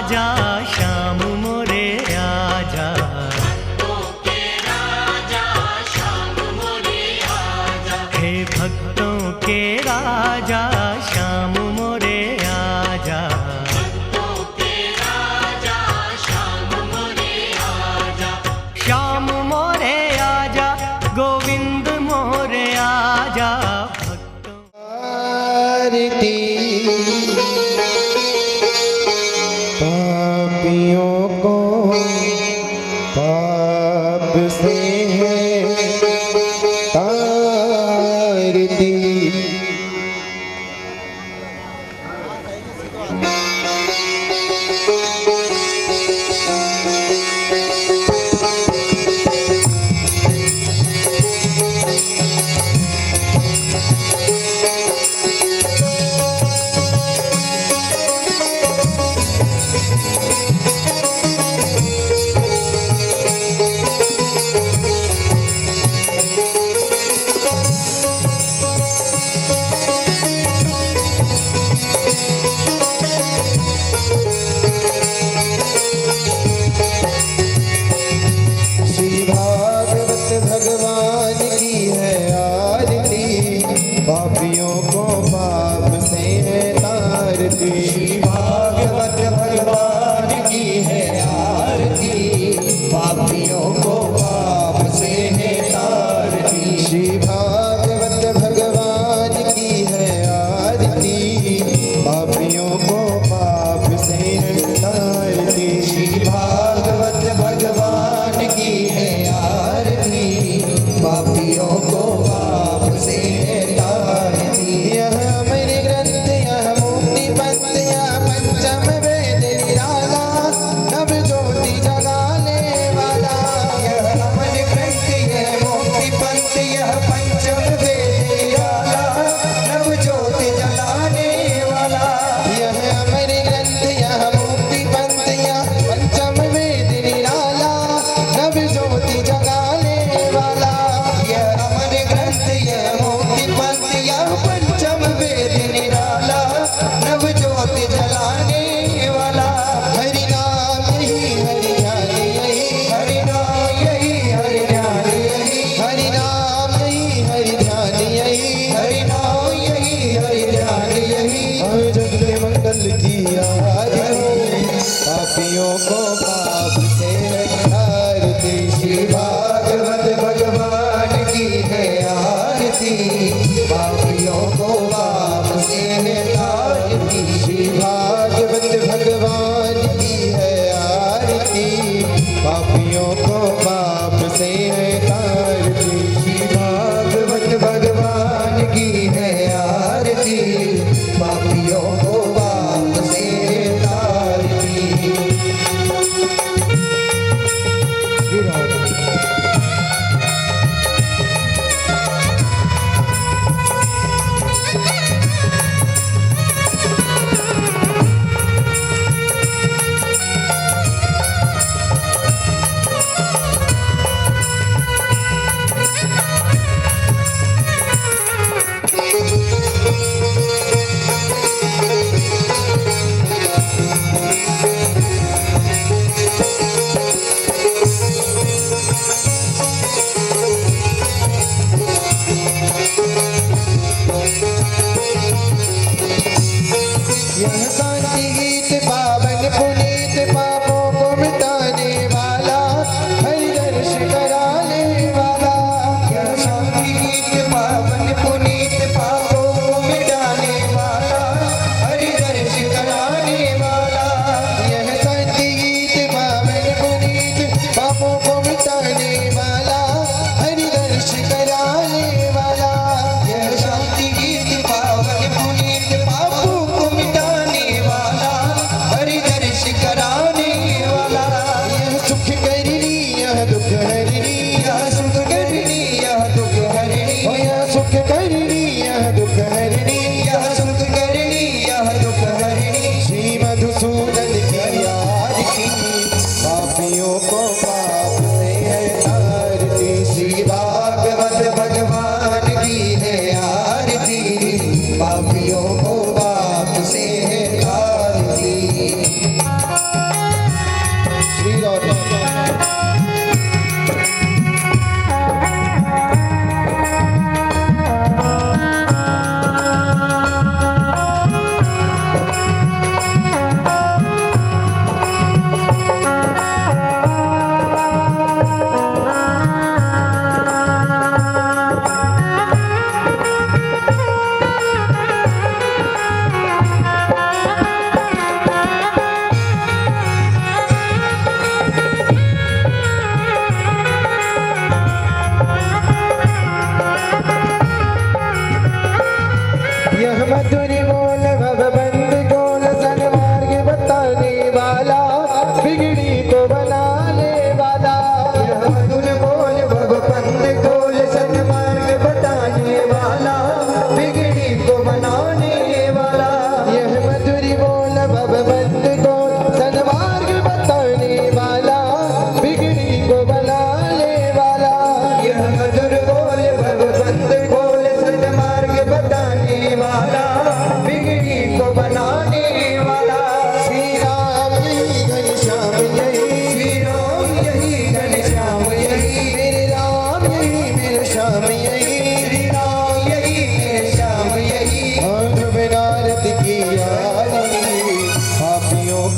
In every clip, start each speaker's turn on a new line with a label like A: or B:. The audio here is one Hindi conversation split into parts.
A: राजा श्याम मोरे आजा,
B: भक्तों के राजा श्याम मोरे आजा,
A: हे भक्तों के राजा श्याम मोरे आजा,
B: भक्तों के राजा श्याम मोरे आजा,
A: श्याम मोरे आजा, गोविंद मोरे आजा।
C: आरती पापियों को पाप से है तारती, पापियों को पाप से है तारती, भागवत भगवान की है आरती, पापियों को पाप से है तारती, श्री भागवत भगवान की है आरती, पापियों को पाप से है तारती, श्री भागवत भगवान की है आरती, पापियों को पाप से है तारती। यह अमर ग्रंथ यह मुक्ति पंथ यह पंचम वेद निराला, नव ज्योति जगाने वाला। यह अमर ग्रंथ यह मुक्ति पंथ यह पंचम वेद निराला, नव ज्योति जगाने वाला। यह अमर ग्रंथ यह मुक्ति पंथ यह पंचम वेद निराला, नव ज्योति जगाने वाला। यह अमर ग्रंथ यह मुक्ति पंथ यह पंचम वेद निराला, नव ज्योति जलाने वाला। हरि नाम यही हरि ध्यान यही, हरि नाम यही हरि ध्यान यही, हरि नाम यही हरि ध्यान यही, हरि नाम यही हरि ध्यान यही। जग में मंगल की आरती, पापियों को पाप से तारती, श्री भागवत भगवान की है आरती, पापियों को पाप से तारती, श्री भागवत भगवान की है आरती, पापियों को पाप से तारती, श्री भागवत भगवान की है आरती, पापियों को पाप से तारती। श्री राम यह शांति गीत पावन पुनीत पापों को मिटाने वाला, हरि दर्श कराने वाला। यह शांति गीत पावन पुनीत पापों को मिटाने वाला, हरि दर्श कराने वाला। यह शांति गीत पावन पुनीत पापों को मिटाने वाला, हरि दर्श कराने वाला। यह शांति गीत पावन पुनीत पापों को मिटाने वाला,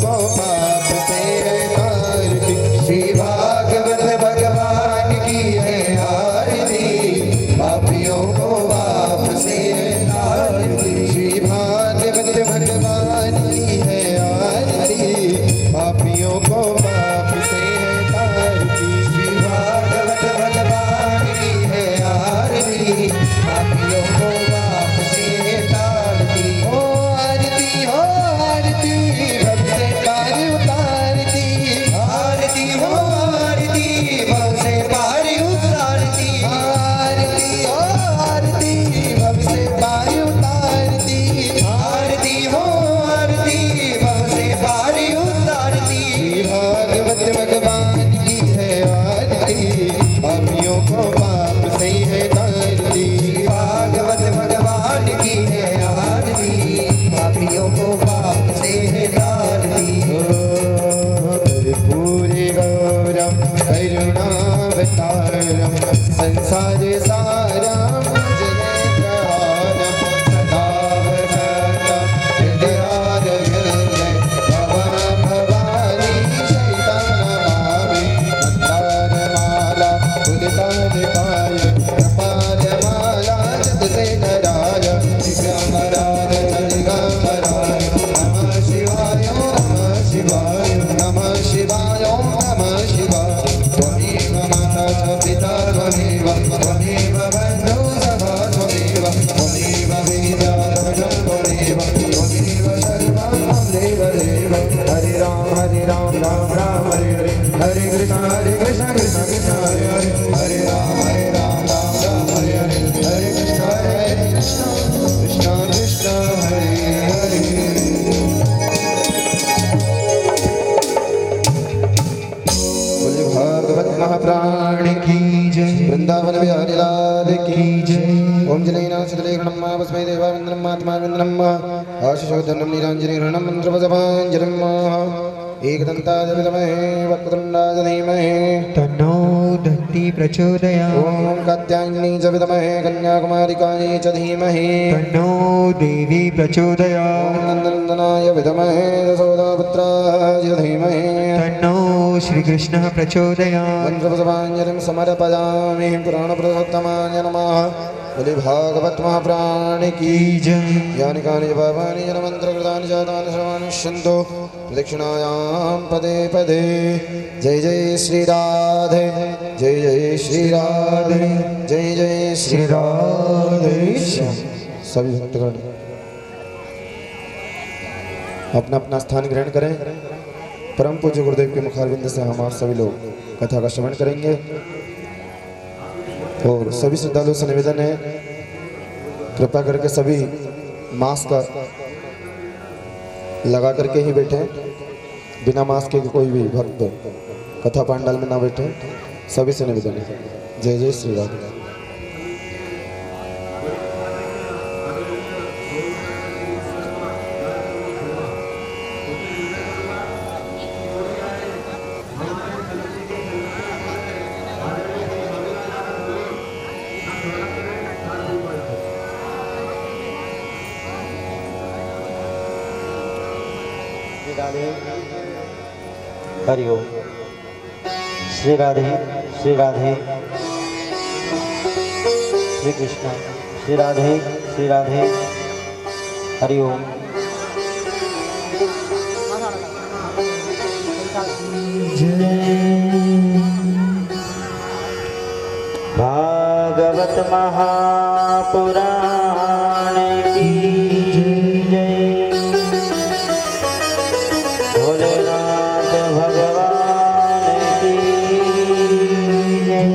C: को पाप से है तारती। श्री भागवत भगवान की है आरती, पापियों को पाप से है तारती। श्री भागवत भगवान की है आरती, पापियों को पाप से है तारती। श्री भागवत भगवान की है आरती, पापियों को पाप से है तारती। हो आरती भव से पार उतारती। आरती हो आरती भव से पार उतारती। आरती हो आरती भव से पार उतारती। आरती हो आरती भव से पार उतारती। श्री भागवत भगवान की है आरती, पापियों को पाप से है तारती। श्री भागवत भगवान की है आरती, पापियों को पाप से है तारती। पूरे गौरम करुणावतारम संसार सारम जनेत्रहारम सदा वदन्तम हृदयारविन्दे भवां भवानी शैतानमामि। मन्दारमाला उदितादिकाय कपालमाला जतसेखराय दिगम्बराय दिगम्बराय नमः शिवाय नमः शिवाय नमः शिवाय नमः शिवाय। त्वमेव माता च पिता त्वमेव त्वमेव बन्धु सखा त्वमेव त्वमेव विद्याधरं त्वमेव त्वमेव सर्वं मम देव देव। हरे राम राम राम हरे हरे, हरे कृष्ण कृष्ण कृष्ण हरे हरे, हरे राम राम राम हरे हरे, हरे कृष्ण कृष्ण कृष्ण हरे हरे। बोले भागवत महाप्राण की जय, वृंदावन बिहारी लाल की जय। ओम जलेनाथ सुतलेखनम वस्मै देवाविंद्रम आत्माविंद्रम आशिषोधनम नीलांजनेरणम मंत्रपदपांजलिम। एकदन्ताय विद्महे वक्रतुण्डाय धीमहि
D: तन्नो दन्ति प्रचोदयात्।
C: ओम कात्यायनी च विद्महे कन्याकुमारिकायै च धीमहि
D: तन्नो देवी प्रचोदयात्।
C: ओम नन्दनाय विद्महे यशोदापुत्राय धीमहि
D: तन्नो श्रीकृष्णः प्रचोदयात्।
C: मंत्रपदपांजलिं समर्पयामि। पुराणपुरुषोत्तमाय नमः। बोले भागवत महाप्राण की
D: जय।
C: यानि कानि च पापानि जनमन्त्रकृतानि च तानि सर्वाणि प्रदक्षिणायां पदे पदे। जय जय श्री राधे, जय जय श्री राधे, जय जय श्री राधे। सभी भक्तगण अपना अपना स्थान ग्रहण करें। परम पूज्य गुरुदेव के मुखारविंद से हम आप सभी लोग कथा का श्रवण करेंगे। और सभी श्रद्धालुओं से निवेदन है, कृपा करके सभी मास्क लगा करके ही बैठे। बिना मास्क के कोई भी भक्त कथा पंडाल में ना बैठे, सभी से निवेदन है। जय जय श्री राधे।
E: हरि ओम। श्री राधे श्री राधे श्री कृष्ण, श्री राधे श्री राधे। हरि ओम। भागवत महापुराण की जय। भोलेनाथ भगवान की जय।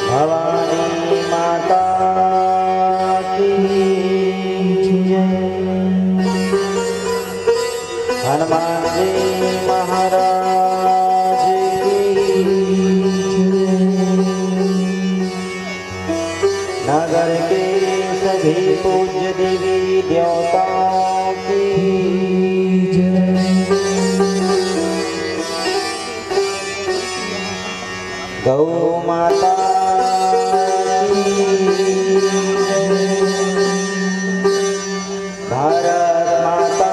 E: भवानी माता की जय। हनुमान जी महाराज की जय। नगर के सभी पूज्य देवी देवता की जय। गौ माता की जय। भारत माता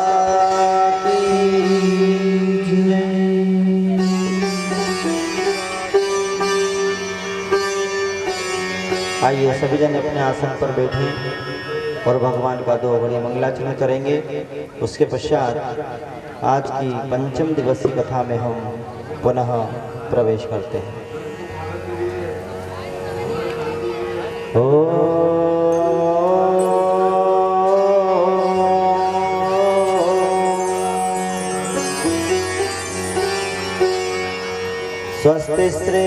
E: सभी जन अपने आसन पर बैठे और भगवान का 2 घड़ी मंगलाचरण करेंगे। उसके पश्चात आज की पंचम दिवसीय कथा में हम पुनः प्रवेश करते हैं। स्वस्ति श्री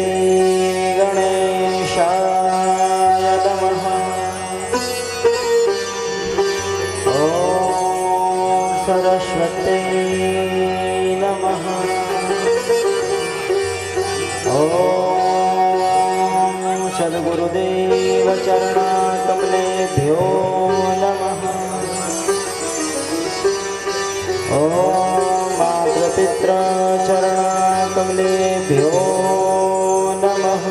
E: गणेशाय नमः। ओम सरस्वती नमः। ओम सद्गुरुदेव चरणाकमलेभ्यो नमः। ओम मातृपितृ चरणाकमलेभ्यो नमः।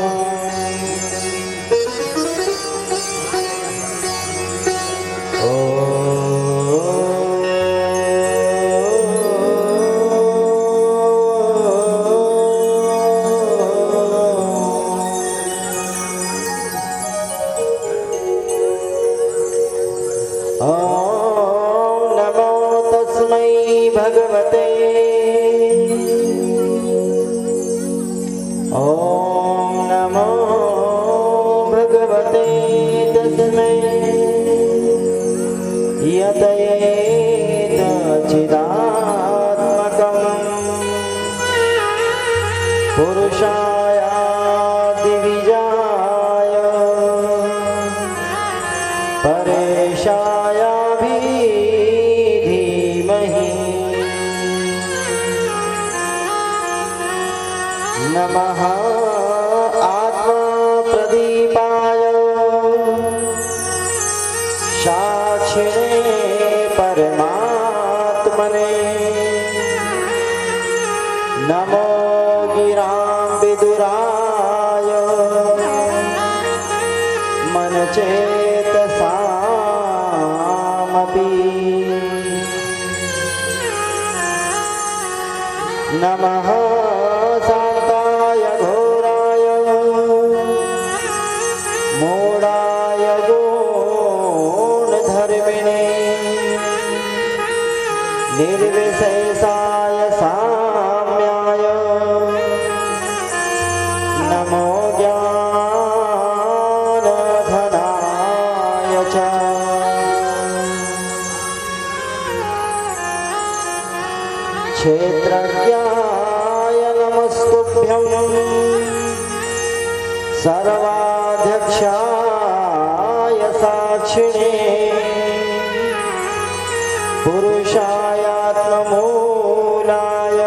E: भगवते ओम नमो भगवते तस्मै यतयेतचिदात्मकं पुरुषाय दिविजाय परेशाय नमः। आत्मा प्रदीपाय साक्षिणे परमात्मने नमो गिरां विदुराय मनचेतसामपि नमः। शान्ताय घोराय मूढाय गुणधर्मिणे निर्विशेषाय साम्याय नमो ज्ञानघनाय च क्षेत्रज्ञाय नमस्तुभ्यं सर्वाध्यक्षाय साक्षिणे पुरुषायात्ममूलाय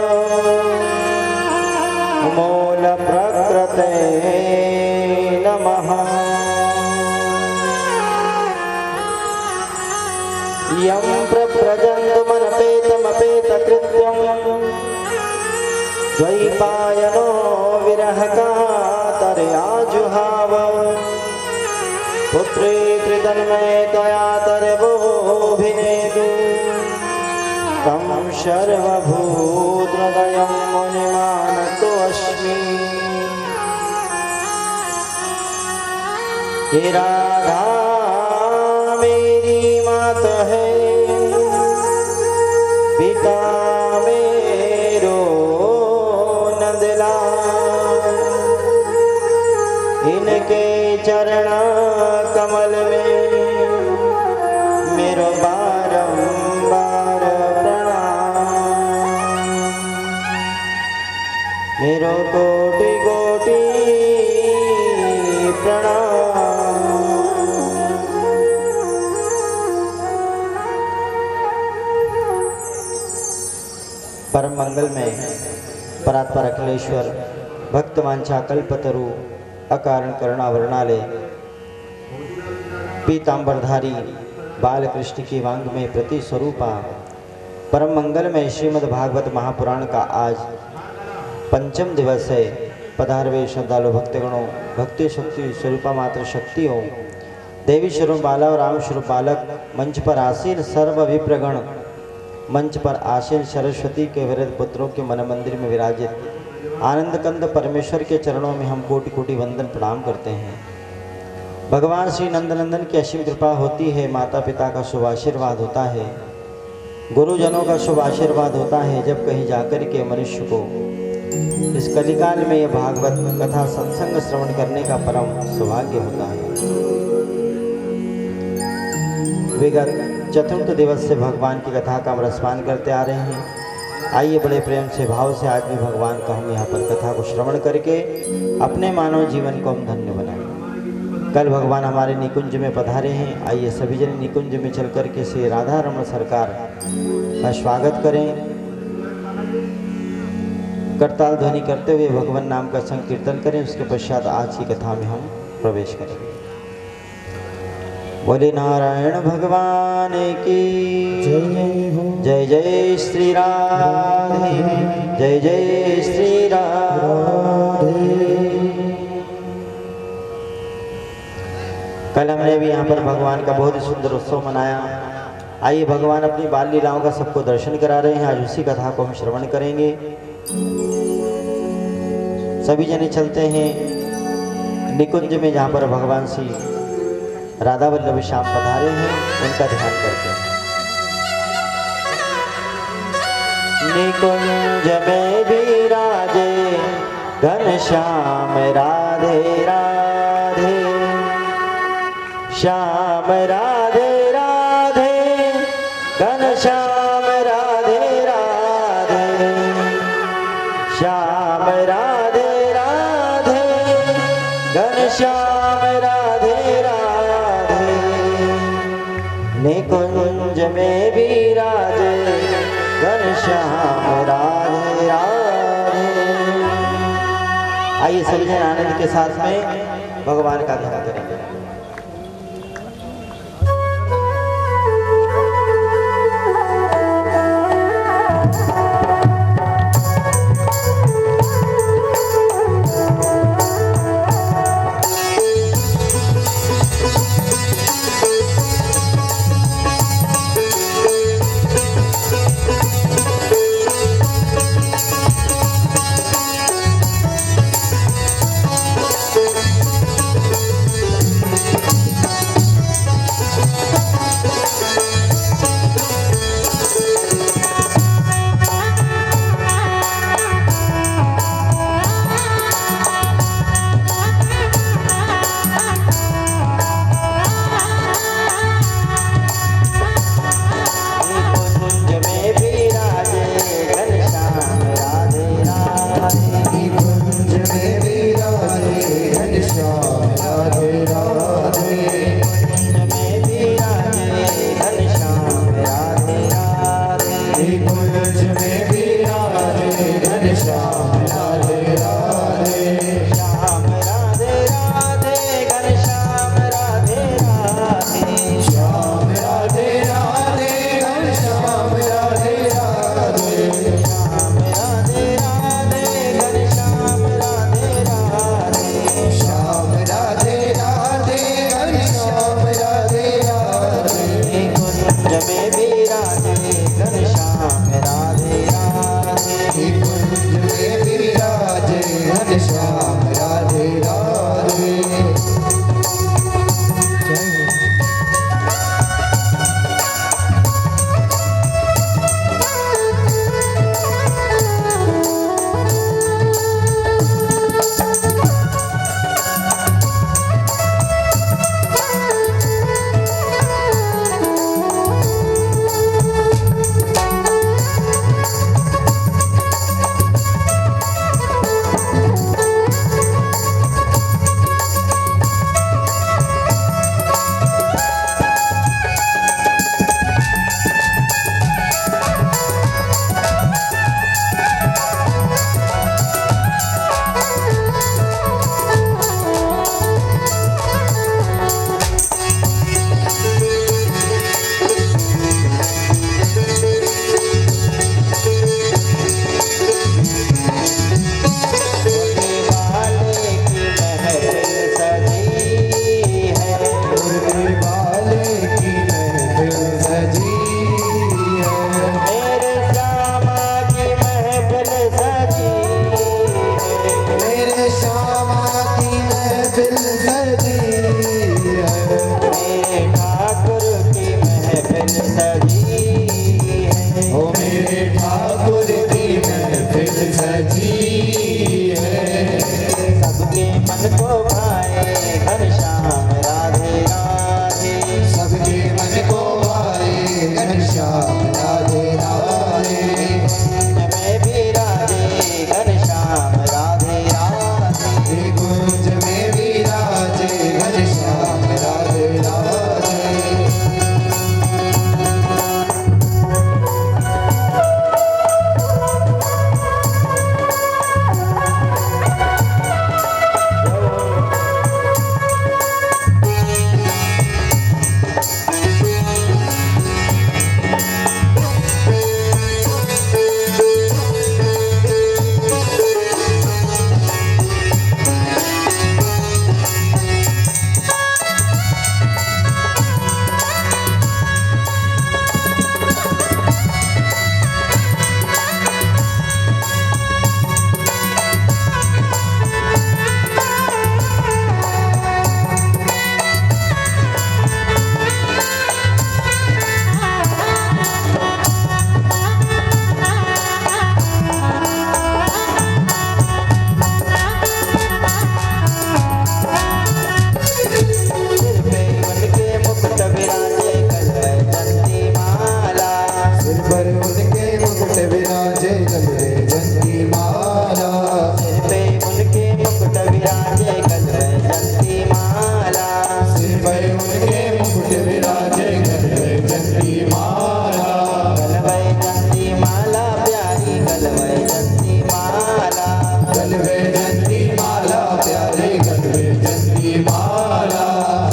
E: मूलप्रकृते नमः। यं प्रव्रजन्तमनपेतमपेतकृत्यं द्वैपायनो विरहकातरयाजुहाव पुत्रेति तन्मयतया तरवोऽभिनेदु तं सर्वभूतहृदयं मुनिमानतोऽस्मि। हे राधा मेरी मात है, पिता मेरो नंदलाल, इनके चरण कमल में मेरो बारंबार प्रणाम। मेरो कोटि कोटि प्रणाम। परम मंगल में परात्पर अखिलेश्वर भक्त वांछा कल्पतरु अकारण करुणावरणालय पीतांबरधारी बालकृष्ण की वांग में प्रति स्वरूपा परम मंगल में श्रीमद् भागवत महापुराण का आज पंचम दिवस है। पधारवे श्रद्धालु भक्तगणों, भक्ति शक्ति स्वरूपा मात्र शक्तियों, देवी स्वरूप बाला और राम स्वरूप बालक, मंच पर आसीन सर्व विप्रगण, मंच पर आसीन सरस्वती के वृद्ध पुत्रों के मन मंदिर में विराजित आनंद कंद परमेश्वर के चरणों में हम कोटि कोटि वंदन प्रणाम करते हैं। भगवान श्री नंदनंदन की असीम कृपा होती है, माता पिता का शुभ आशीर्वाद होता है, गुरुजनों का शुभ आशीर्वाद होता है, जब कहीं जाकर के मनुष्य को इस कलिकाल में यह भागवत कथा सत्संग श्रवण करने का परम सौभाग्य होता है। विगत चतुर्थ दिवस से भगवान की कथा का हम रसपान करते आ रहे हैं। आइए बड़े प्रेम से भाव से आज भी भगवान का हम यहाँ पर कथा को श्रवण करके अपने मानव जीवन को हम धन्य बनाएं। कल भगवान हमारे निकुंज में पधारे हैं। आइए सभी जन निकुंज में चल कर के श्री राधा रमण सरकार का स्वागत करें। करताल ध्वनि करते हुए भगवान नाम का संकीर्तन करें। उसके पश्चात आज की कथा में हम प्रवेश करेंगे। बोले नारायण भगवान की जय जय श्री राधे, जय जय श्री राधे। कल हमने भी यहाँ पर भगवान का बहुत ही सुंदर उत्सव मनाया। आइए भगवान अपनी बाल लीलाओं का सबको दर्शन करा रहे हैं। आज उसी कथा को हम श्रवण करेंगे। सभी जने चलते हैं निकुंज में, जहाँ पर भगवान श्री राधा वल्लभ श्याम पधारे हैं, उनका ध्यान करते हैं। निकुंज में विराजे घनश्याम राधे राधे, श्याम राधे राधे, घनश्याम राधे राधे, श्याम राधे राधे, घनश्याम राधे राधे। निकुंज में विराजे घनश्याम राधे राधे। आइए सभी जन आनंद के साथ में भगवान का ध्यान करेंगे।
C: उनके मुकुट विराजे गले जंती माला
E: सिर पे उनके मुकुट विराजे गले जंती माला
C: सिर पे उनके मुकुट विराजे गले जंती माला
E: गलवै जंती माला प्यारी गलवै जंती माला
C: गलवे जंती माला प्यारे गलवे जंती माला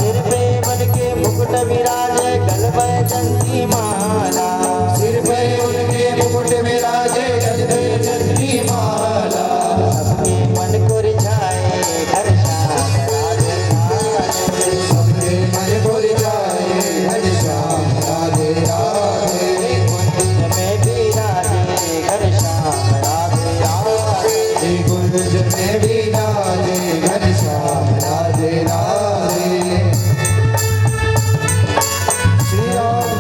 E: सिर पे उनके मुकुट विराजे गलवै जंती माला
C: सिर पे उनके मुकुट विराजे गलवे जंती माला
E: सबके मन को रिझाए घनश्याम राधे राधे
C: सबके मन को रिझाए घनश्याम राधे राधे
E: कुंज में विराजे घनश्याम राधे राधे
C: कुंज में विराजे घनश्याम राधे राधे श्री राम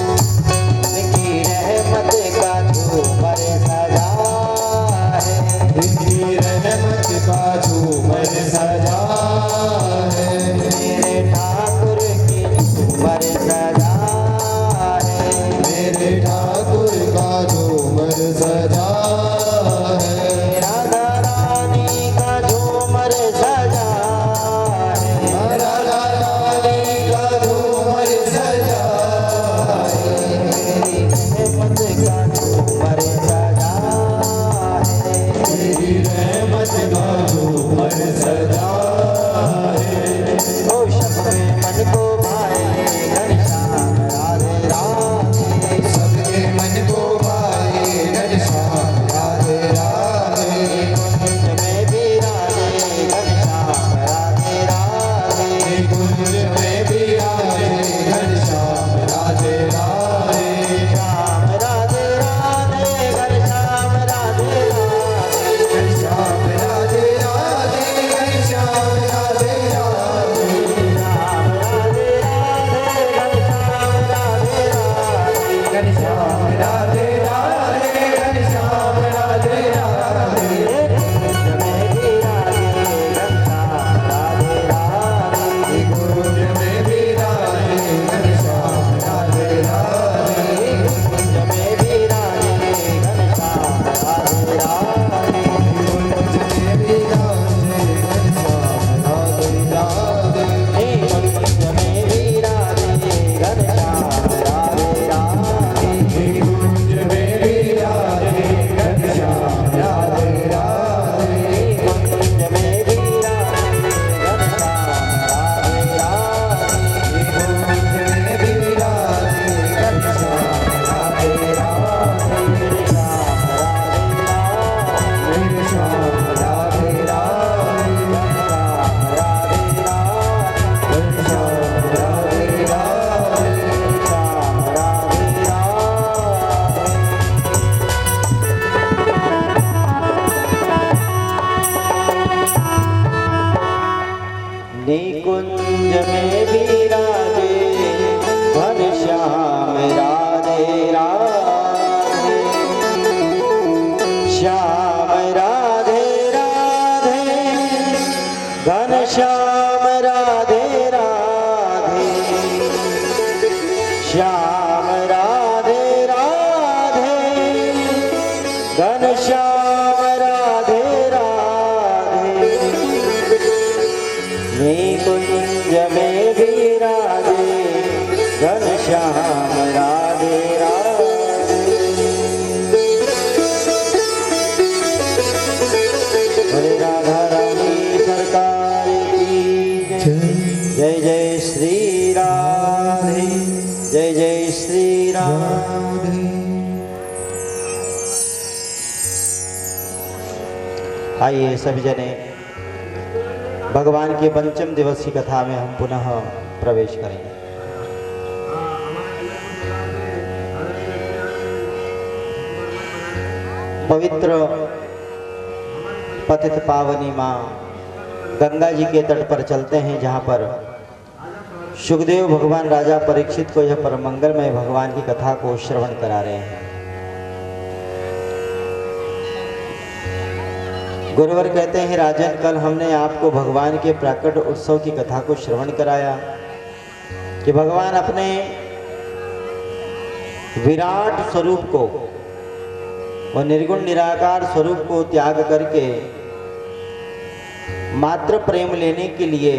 E: उनकी रहमत का झूमर सजा है
C: इनकी रहमत का झूमर सजा है
E: मेरे ठाकुर की झूमर सजा है
C: मेरे ठाकुर का झूमर सजा है
E: राधा रानी का झूमर सजा है
C: राधा रानी का झूमर सजा
E: मेरी रहमत का झूमर सजा है
C: मेरी रहमत का झूमर सजा है
E: ओ सबके मन को भाए घनश्याम राधे राधे
C: सबके मन को भाए घनश्याम राधे राधे
E: कुंज में विराजे घनश्याम राधे राधे
C: कुंज में विराजे घनश्याम राधे राधे
E: श्याम राधे राधे घनश्याम राधे राधे
C: घनश्याम राधे राधे घनश्याम राधे राधे
E: श्याम राधे राधे घनश्याम राधे राधे
C: घनश्याम राधे राधे घनश्याम राधे राधे
E: कुंज में विराजे घनश्याम राधे राधे
C: कुंज में विराजे घनश्याम राधे राधे
E: कुंज में विराजे घनश्याम राधे राधे
C: कुंज में विराजे घनश्याम राधे राधे
E: हे कुंज में विराजे घनश्याम राधे राधे
C: कुंज में विराजे घनश्याम राधे राधे
E: कुंज में विराजे घनश्याम राधे राधे
C: कुंज में विराजे घनश्याम राधे राधे
E: श्याम राधे राधे
C: घनश्याम राधे राधे
E: घनश्याम राधे राधे
C: घनश्याम राधे राधे
E: श्याम राधे राधे निकुंज में विराजे घनश्याम राधे राधे श्याम राधे राधे घनश्याम राधे राधे श्याम राधे राधे घनश्याम राधे राधे निकुंज में विराजे घनश्याम राधे राधे बोले राधा रानी सरकार की जय जय श्री राधे, जय जय श्री राधे। आइए सभी जने भगवान के पंचम दिवस की कथा में हम पुनः प्रवेश करेंगे। पवित्र पतित पावनी माँ गंगा जी के तट पर चलते हैं, जहाँ पर सुखदेव भगवान राजा परीक्षित को यह परम मंगलमय भगवान की कथा को श्रवण करा रहे हैं। गुरुवर कहते हैं, राजन कल हमने आपको भगवान के प्राकट उत्सव की कथा को श्रवण कराया कि भगवान अपने विराट स्वरूप को और निर्गुण निराकार स्वरूप को त्याग करके मात्र प्रेम लेने के लिए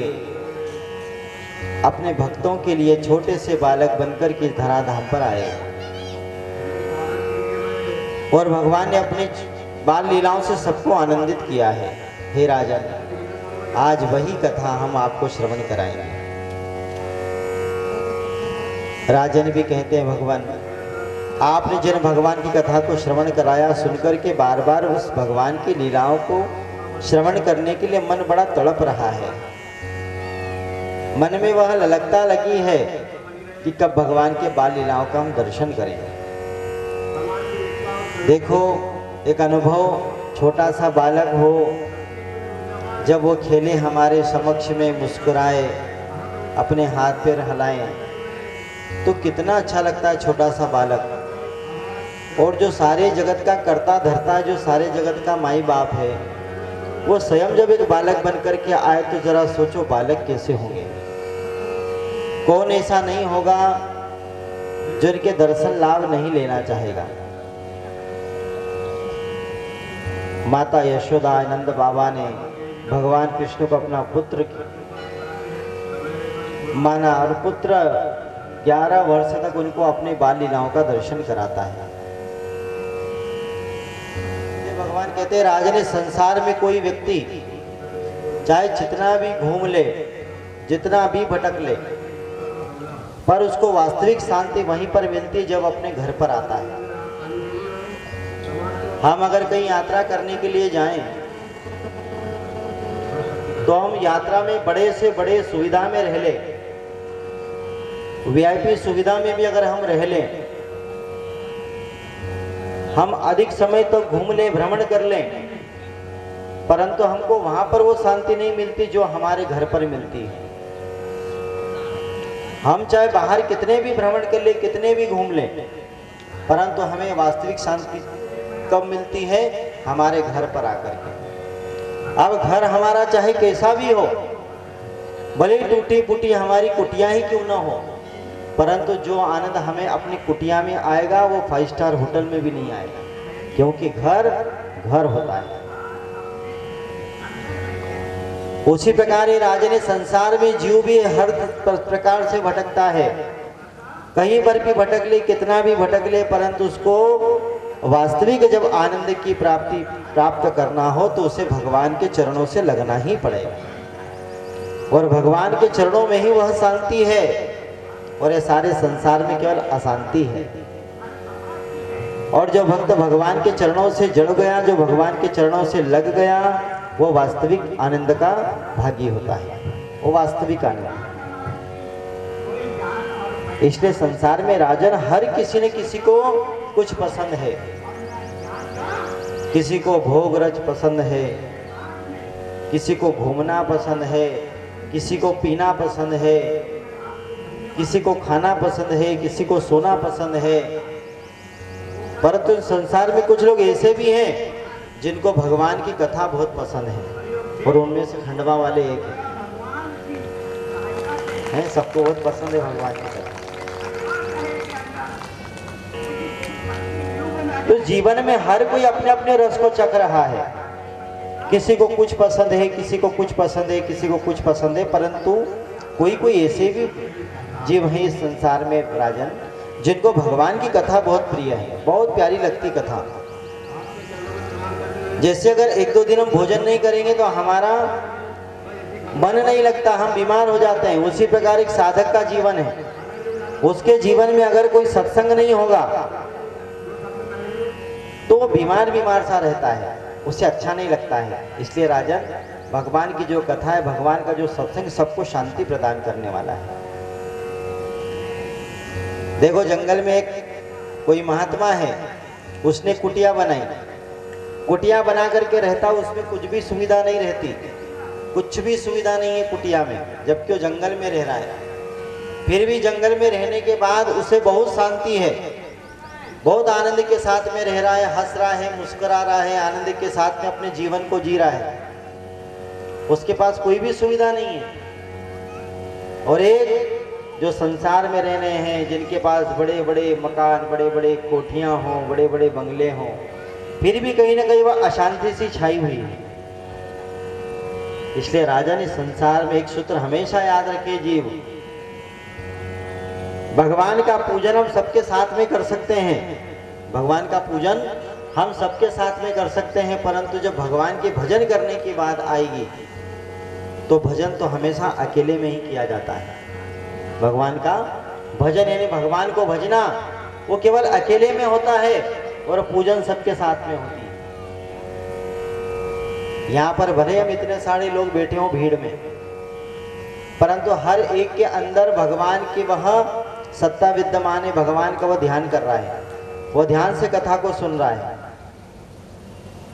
E: अपने भक्तों के लिए छोटे से बालक बनकर के धराधाम पर आए और भगवान ने अपनी बाल लीलाओं से सबको आनंदित किया है। हे राजन, आज वही कथा हम आपको श्रवण कराएंगे। राजन भी कहते हैं, भगवान आपने जिन भगवान की कथा को श्रवण कराया, सुनकर के बार बार उस भगवान की लीलाओं को श्रवण करने के लिए मन बड़ा तड़प रहा है। मन में वह ललकता लगी है कि कब भगवान के बाल लीलाओं का हम दर्शन करें। देखो, एक अनुभव, छोटा सा बालक हो, जब वो खेले हमारे समक्ष में, मुस्कुराए, अपने हाथ पैर हिलाएं, तो कितना अच्छा लगता है छोटा सा बालक। और जो सारे जगत का कर्ता धर्ता है, जो सारे जगत का माई बाप है, वो स्वयं जब एक बालक बन करके आए तो जरा सोचो बालक कैसे होंगे। कौन ऐसा नहीं होगा जो इनके दर्शन लाभ नहीं लेना चाहेगा। माता यशोदा आनंद बाबा ने भगवान कृष्ण को अपना पुत्र माना और पुत्र 11 वर्ष तक उनको अपने बाल लीलाओं का दर्शन कराता है। भगवान कहते हैं, राजा ने संसार में कोई व्यक्ति चाहे जितना भी घूम ले, जितना भी भटक ले, पर उसको वास्तविक शांति वहीं पर मिलती जब अपने घर पर आता है। हम अगर कहीं यात्रा करने के लिए जाएं तो हम यात्रा में बड़े से बड़े सुविधा में रह ले, वीआईपी सुविधा में भी अगर हम रह लें, हम अधिक समय तक घूम लें, भ्रमण कर लें, परंतु हमको वहां पर वो शांति नहीं मिलती जो हमारे घर पर मिलती है। हम चाहे बाहर कितने भी भ्रमण कर ले, कितने भी घूम लें, परंतु हमें वास्तविक शांति कब मिलती है? हमारे घर पर आकर के। अब घर हमारा चाहे कैसा भी हो, भले टूटी फूटी हमारी कुटिया ही क्यों ना हो, परंतु जो आनंद हमें अपनी कुटिया में आएगा वो 5 स्टार होटल में भी नहीं आएगा, क्योंकि घर घर होता है। उसी प्रकार ये राजा ने संसार में जीव भी हर प्रकार से भटकता है, कहीं पर भी भटक ले, कितना भी भटक ले, परंतु उसको वास्तविक जब आनंद की प्राप्त करना हो तो उसे भगवान के चरणों से लगना ही पड़ेगा। और भगवान के चरणों में ही वह शांति है, और ये सारे संसार में केवल अशांति है। और जो भक्त भगवान के चरणों से जुड़ गया, जो भगवान के चरणों से लग गया, वो वास्तविक आनंद का भागी होता है, वो वास्तविक आनंद। इसलिए संसार में राजन हर किसी न किसी को कुछ पसंद है। किसी को भोग रज पसंद है, किसी को घूमना पसंद है, किसी को पीना पसंद है, किसी को खाना पसंद है, किसी को सोना पसंद है। परंतु संसार में कुछ लोग ऐसे भी हैं जिनको भगवान की कथा बहुत पसंद है, और उनमें से खंडवा वाले एक हैं। सबको बहुत पसंद है भगवान की कथा। तो जीवन में हर कोई अपने अपने रस को चख रहा है। किसी को कुछ पसंद है, किसी को कुछ पसंद है, किसी को कुछ पसंद है, परंतु कोई कोई ऐसे भी जीव हैं इस संसार में राजन, जिनको भगवान की कथा बहुत प्रिय है, बहुत प्यारी लगती कथा। जैसे अगर 1-2 दिन हम भोजन नहीं करेंगे तो हमारा मन नहीं लगता, हम बीमार हो जाते हैं। उसी प्रकार एक साधक का जीवन है, उसके जीवन में अगर कोई सत्संग नहीं होगा तो वो बीमार बीमार सा रहता है, उसे अच्छा नहीं लगता है। इसलिए राजन, भगवान की जो कथा है, भगवान का जो सत्संग सबको शांति प्रदान करने वाला है। देखो जंगल में एक कोई महात्मा है, उसने कुटिया बनाई, कुटिया बना करके रहता, उसमें कुछ भी सुविधा नहीं रहती, कुछ भी सुविधा नहीं है कुटिया में, जबकि वो जंगल में रह रहा है। फिर भी जंगल में रहने के बाद उसे बहुत शांति है, बहुत आनंद के साथ में रह रहा है, हंस रहा है, मुस्कुरा रहा है, आनंद के साथ में अपने जीवन को जी रहा है। उसके पास कोई भी सुविधा नहीं है। और एक जो संसार में रह रहे हैं, जिनके पास बड़े बड़े मकान, बड़े बड़े कोठियां हों, बड़े बड़े बंगले हों, फिर भी कहीं ना कहीं वह अशांति सी छाई हुई है। इसलिए राजा ने संसार में एक सूत्र हमेशा याद रखे, जीव, भगवान का पूजन हम सबके साथ में कर सकते हैं, भगवान का पूजन हम सबके साथ में कर सकते हैं, परंतु जब भगवान के भजन करने की बात आएगी तो भजन तो हमेशा अकेले में ही किया जाता है। भगवान का भजन यानी भगवान को भजना वो केवल अकेले में होता है और पूजन सबके साथ में होती है। यहाँ पर भले हम इतने सारे लोग बैठे हों भीड़ में, परंतु हर एक के अंदर भगवान की वह सत्ता विद्यमान है, भगवान का वह ध्यान कर रहा है, वो ध्यान से कथा को सुन रहा है।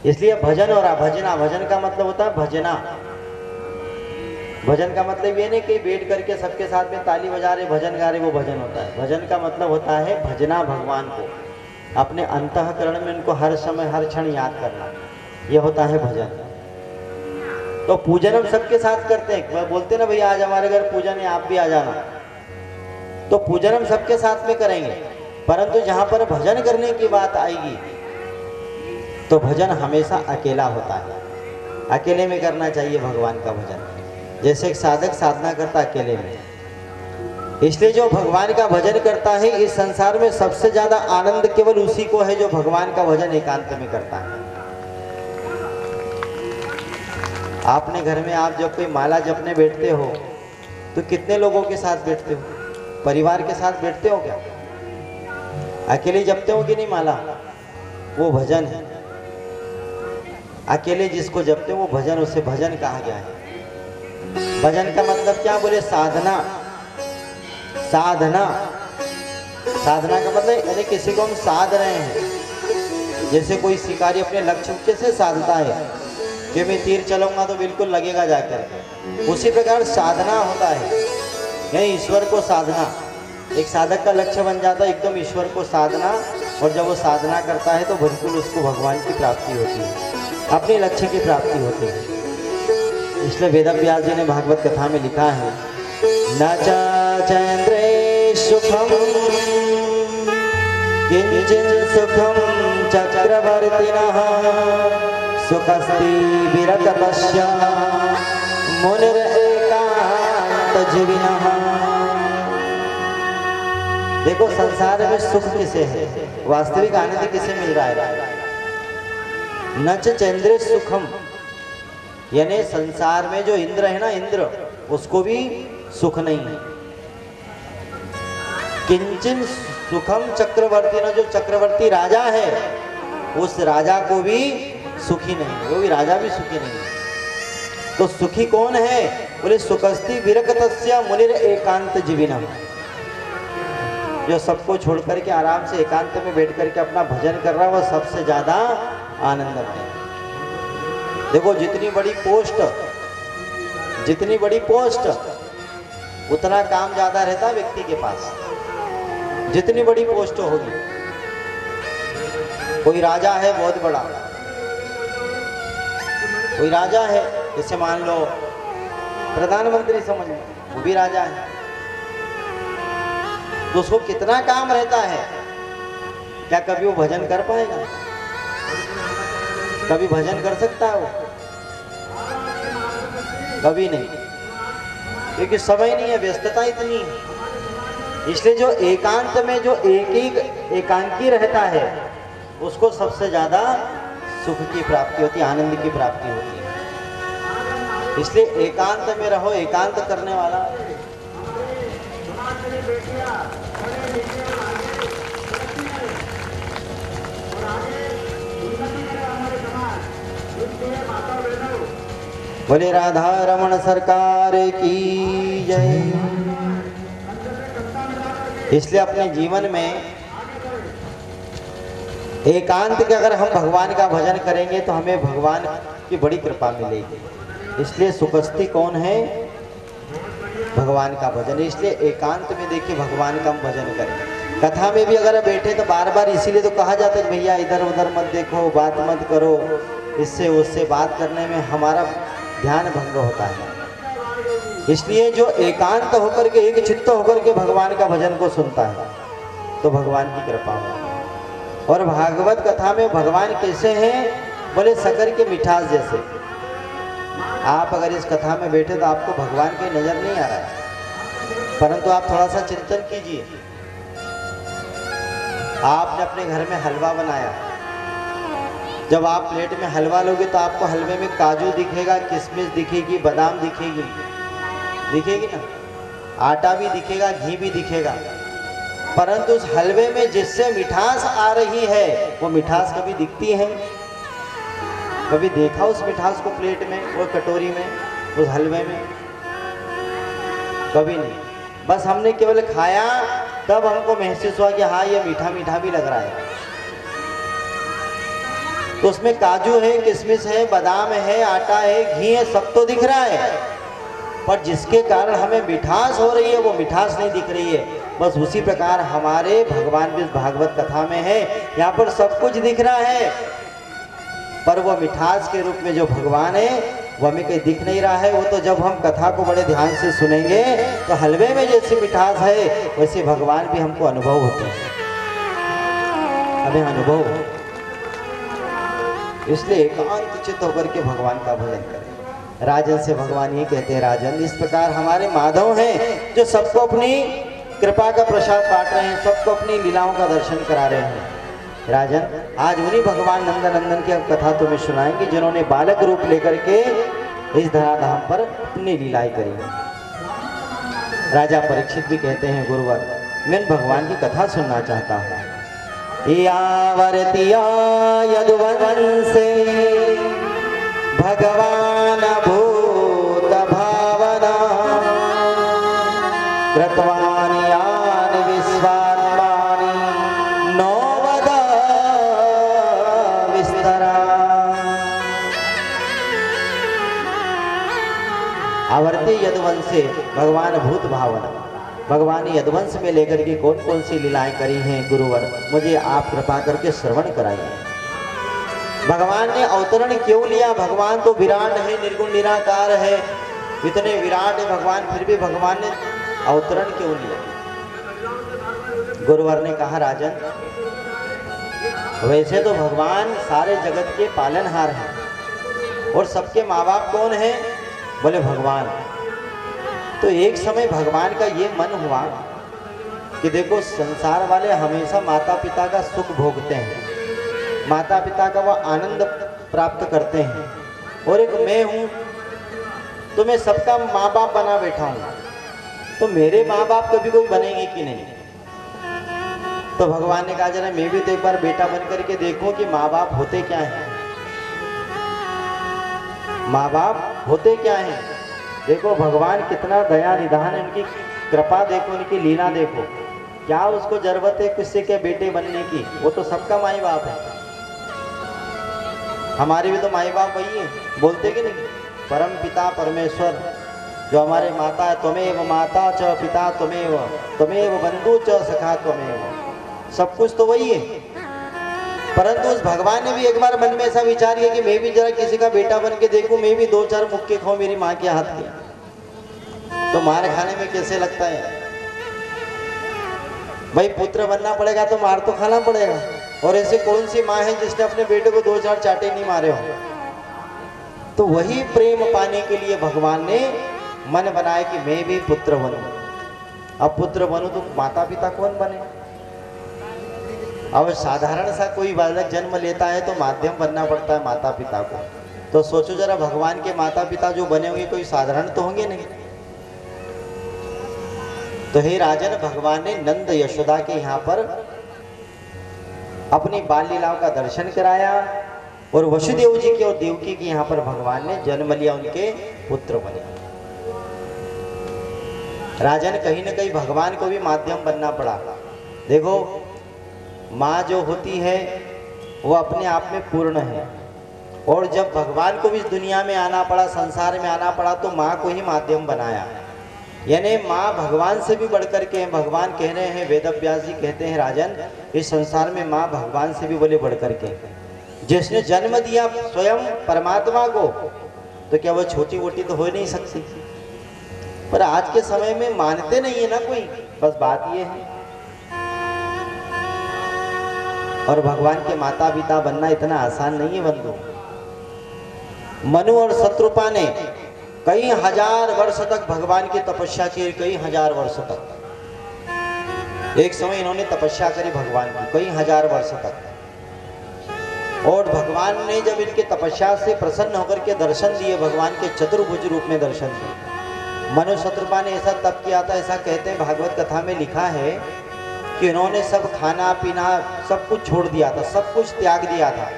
E: इसलिए भजन और भजना, भजन का मतलब होता है भजना। भजन का मतलब ये नहीं कि बैठ करके सबके साथ में ताली बजा रहे, भजन गा रहे, वो भजन होता है। भजन का मतलब होता है भजना, भगवान को अपने अंतःकरण में उनको हर समय हर क्षण याद करना, यह होता है भजन। तो पूजन हम सबके साथ करते हैं, बोलते ना भैया आज हमारे घर पूजन है, आप भी आ जाना, तो पूजन हम सबके साथ में करेंगे। परंतु जहां पर भजन करने की बात आएगी तो भजन हमेशा अकेला होता है, अकेले में करना चाहिए भगवान का भजन, जैसे एक साधक साधना करता अकेले में। इसलिए जो भगवान का भजन करता है, इस संसार में सबसे ज्यादा आनंद केवल उसी को है जो भगवान का भजन एकांत में करता है। आपने घर में आप जब कोई माला जपने बैठते हो तो कितने लोगों के साथ बैठते हो? परिवार के साथ बैठते हो क्या? अकेले जपते हो कि नहीं माला? वो भजन है। अकेले जिसको जपते हो वो भजन, उसे भजन कहा गया है। भजन का मतलब क्या बोले? साधना। साधना, साधना का मतलब यानी किसी को हम साध रहे हैं। जैसे कोई शिकारी अपने लक्ष्य कैसे साधता है कि मैं तीर चलाऊंगा तो बिल्कुल लगेगा जाकर, उसी प्रकार साधना होता है, यानी ईश्वर को साधना। एक साधक का लक्ष्य बन जाता है एकदम ईश्वर को साधना, और जब वो साधना करता है तो बिल्कुल उसको भगवान की प्राप्ति होती है, अपने लक्ष्य की प्राप्ति होती है। इसलिए वेदव्यास जी ने भागवत कथा में लिखा है, न चैन्द्रे सुखम किंचिन सुखम चक्रवर्तिनः सुखस्ति विरक्तस्य मुनिर एकांत जीविनः। देखो संसार में सुख किसे है, वास्तविक आनंद किसे मिल रहा है? न चैन्द्रे सुखम, यानी संसार में जो इंद्र है ना, इंद्र, उसको भी सुख नहीं है। किंचन सुखम चक्रवर्ती, ना जो चक्रवर्ती राजा है उस राजा को भी सुखी नहीं है, वो भी राजा भी सुखी नहीं है। तो सुखी कौन है? बोले सुखस्ति विरक्तस्य मुनिर एकांत जीविनः, जो सबको छोड़ करके आराम से एकांत में बैठ करके अपना भजन कर रहा है, वो सबसे ज्यादा आनंद है। देखो जितनी बड़ी पोस्ट उतना काम ज्यादा रहता है व्यक्ति के पास, जितनी बड़ी पोस्ट होगी। कोई राजा है बहुत बड़ा, कोई राजा है, जैसे मान लो प्रधानमंत्री समझ लो, वो भी राजा है, तो उसको कितना काम रहता है, क्या कभी वो भजन कर पाएगा? कभी भजन कर सकता है वो? कभी नहीं, क्योंकि समय नहीं है, व्यस्तता इतनी है। इसलिए जो एकांत में जो एकांकी रहता है उसको सबसे ज्यादा सुख की प्राप्ति होती है, आनंद की प्राप्ति होती है। इसलिए एकांत में रहो, एकांत करने वाला। बोले राधा रमण सरकार की जय। इसलिए अपने जीवन में एकांत के अगर हम भगवान का भजन करेंगे तो हमें भगवान की बड़ी कृपा मिलेगी। इसलिए सुखस्ती कौन है? भगवान का भजन। इसलिए एकांत में देखिए भगवान का हम भजन करें। कथा में भी अगर बैठे तो बार बार इसीलिए तो कहा जाता है भैया इधर उधर मत देखो, बात मत करो, इससे उससे बात करने में हमारा ध्यान भंग होता है। इसलिए जो एकांत होकर के, एक चित्त होकर के भगवान का भजन को सुनता है तो भगवान की कृपा हो। और भागवत कथा में भगवान कैसे हैं? बोले शक्कर के मिठास जैसे। आप अगर इस कथा में बैठे तो आपको भगवान की नजर नहीं आ रहा है, परंतु आप थोड़ा सा चिंतन कीजिए। आपने अपने घर में हलवा बनाया, जब आप प्लेट में हलवा लोगे तो आपको हलवे में काजू दिखेगा, किशमिश दिखेगी, बादाम दिखेगी ना, आटा भी दिखेगा, घी भी दिखेगा, परंतु उस हलवे में जिससे मिठास आ रही है वो मिठास कभी दिखती है? कभी देखा उस मिठास को प्लेट में, वो कटोरी में, उस हलवे में? कभी नहीं। बस हमने केवल खाया तब हमको महसूस हुआ कि हाँ ये मीठा मीठा भी लग रहा है। तो उसमें काजू है, किशमिश है, बादाम है, आटा है, घी है, सब तो दिख रहा है, पर जिसके कारण हमें मिठास हो रही है वो मिठास नहीं दिख रही है। बस उसी प्रकार हमारे भगवान भी भागवत कथा में है, यहाँ पर सब कुछ दिख रहा है, पर वो मिठास के रूप में जो भगवान है वो हमें कहीं दिख नहीं रहा है। वो तो जब हम कथा को बड़े ध्यान से सुनेंगे तो हलवे में जैसी मिठास है वैसे भगवान भी हमको अनुभव होते हैं, हमें अनुभव हो। इसलिए एकांत चित्त होकर के भगवान का भजन करें। राजन से भगवान ये कहते हैं, राजन इस प्रकार हमारे माधव हैं जो सबको अपनी कृपा का प्रसाद बांट रहे हैं, सबको अपनी लीलाओं का दर्शन करा रहे हैं। राजन आज उन्हीं भगवान नंदन की कथा तुम्हें सुनाएंगे जिन्होंने बालक रूप लेकर के इस धराधाम पर अपनी लीलाएं करी हैं। राजा परीक्षित भी कहते हैं, गुरुवर मैं भगवान की कथा सुनना चाहता हूँ। यावरतिया यदुवंशे भगवान भूत भावना कृतवानि यानि विश्वात्मानि नवद विस्तरा। आवर्ती यदुवंशे भगवान भूत भावना, भगवान यदुवंश में लेकर के कौन कौन सी लीलाएं करी हैं गुरुवर, मुझे आप कृपा करके श्रवण कराइए। भगवान ने अवतरण क्यों लिया? भगवान तो विराट है, निर्गुण निराकार है, इतने विराट है भगवान, फिर भी भगवान ने अवतरण क्यों लिया? गुरुवर ने कहा, राजन वैसे तो भगवान सारे जगत के पालनहार हैं और सबके माँ बाप कौन है? बोले भगवान। तो एक समय भगवान का ये मन हुआ कि देखो संसार वाले हमेशा माता पिता का सुख भोगते हैं, माता पिता का वह आनंद प्राप्त करते हैं, और एक मैं हूँ तो मैं सबका माँ बाप बना बैठा हूँ, तो मेरे माँ बाप कभी कोई बनेंगे कि नहीं? तो भगवान ने कहा जरा मैं भी तो एक बार बेटा बन करके देखूं कि माँ बाप होते क्या हैं, माँ बाप होते क्या हैं। देखो भगवान कितना दया निधान है, उनकी कृपा देखो, उनकी लीला देखो। क्या उसको जरूरत है किससे क्या बेटे बनने की? वो तो सबका माई बाप है। हमारे भी तो माई बाप वही है, बोलते कि नहीं? परम पिता परमेश्वर जो हमारे माता है, त्वमेव माता च पिता त्वमेव, त्वमेव बंधु च सखा त्वमेव, सब कुछ तो वही है। परंतु उस भगवान ने भी एक बार मन में ऐसा विचार किया कि मैं भी जरा किसी का बेटा बन के देखूं, मैं भी 2-4 मुक्के खाऊं मेरी माँ के हाथ के। तो मार खाने में कैसे लगता है भाई? पुत्र बनना पड़ेगा तो मार तो खाना पड़ेगा। और ऐसे कौन सी माँ है जिसने अपने बेटे को 2-4 चाटे नहीं मारे हो? तो वही प्रेम पाने के लिए भगवान ने मन बनाया कि मैं भी पुत्र बनूं। अब पुत्र बनूं तो माता पिता कौन बने? अब साधारण सा कोई बालक जन्म लेता है तो माध्यम बनना पड़ता है माता पिता को। तो सोचो जरा, भगवान के माता पिता जो बने होंगे कोई साधारण तो होंगे नहीं। तो हे राजन, भगवान ने नंद यशोदा के यहाँ पर अपनी बाल लीलाओं का दर्शन कराया और वसुदेव जी की और देवकी के यहाँ पर भगवान ने जन्म लिया, उनके पुत्र बने। राजन, कहीं ना कहीं भगवान को भी माध्यम बनना पड़ा। देखो, माँ जो होती है वो अपने आप में पूर्ण है, और जब भगवान को भी इस दुनिया में आना पड़ा, संसार में आना पड़ा, तो माँ को ही माध्यम बनाया। यानी माँ भगवान से भी बढ़कर के हैं। भगवान कह रहे हैं, वेद व्यास जी कहते हैं, राजन, इस संसार में माँ भगवान से भी बोले बढ़कर के। जिसने जन्म दिया स्वयं परमात्मा को, तो क्या वो छोटी मोटी तो हो नहीं सकती। पर आज के समय में मानते नहीं है ना कोई, बस बात ये है। और भगवान के माता पिता बनना इतना आसान नहीं है बंधु। मनु और शत्रुपा ने कई हजार वर्ष तक भगवान की तपस्या की, कई हजार वर्ष तक। एक समय इन्होंने तपस्या करी भगवान की कई हजार वर्ष तक, और भगवान ने जब इनके तपस्या से प्रसन्न होकर के दर्शन दिए, भगवान के चतुर्भुज रूप में दर्शन दिए। मनु शत्रुपा ने ऐसा तप किया था, ऐसा कहते हैं भागवत कथा में लिखा है कि इन्होंने सब खाना पीना सब कुछ छोड़ दिया था, सब कुछ त्याग दिया था,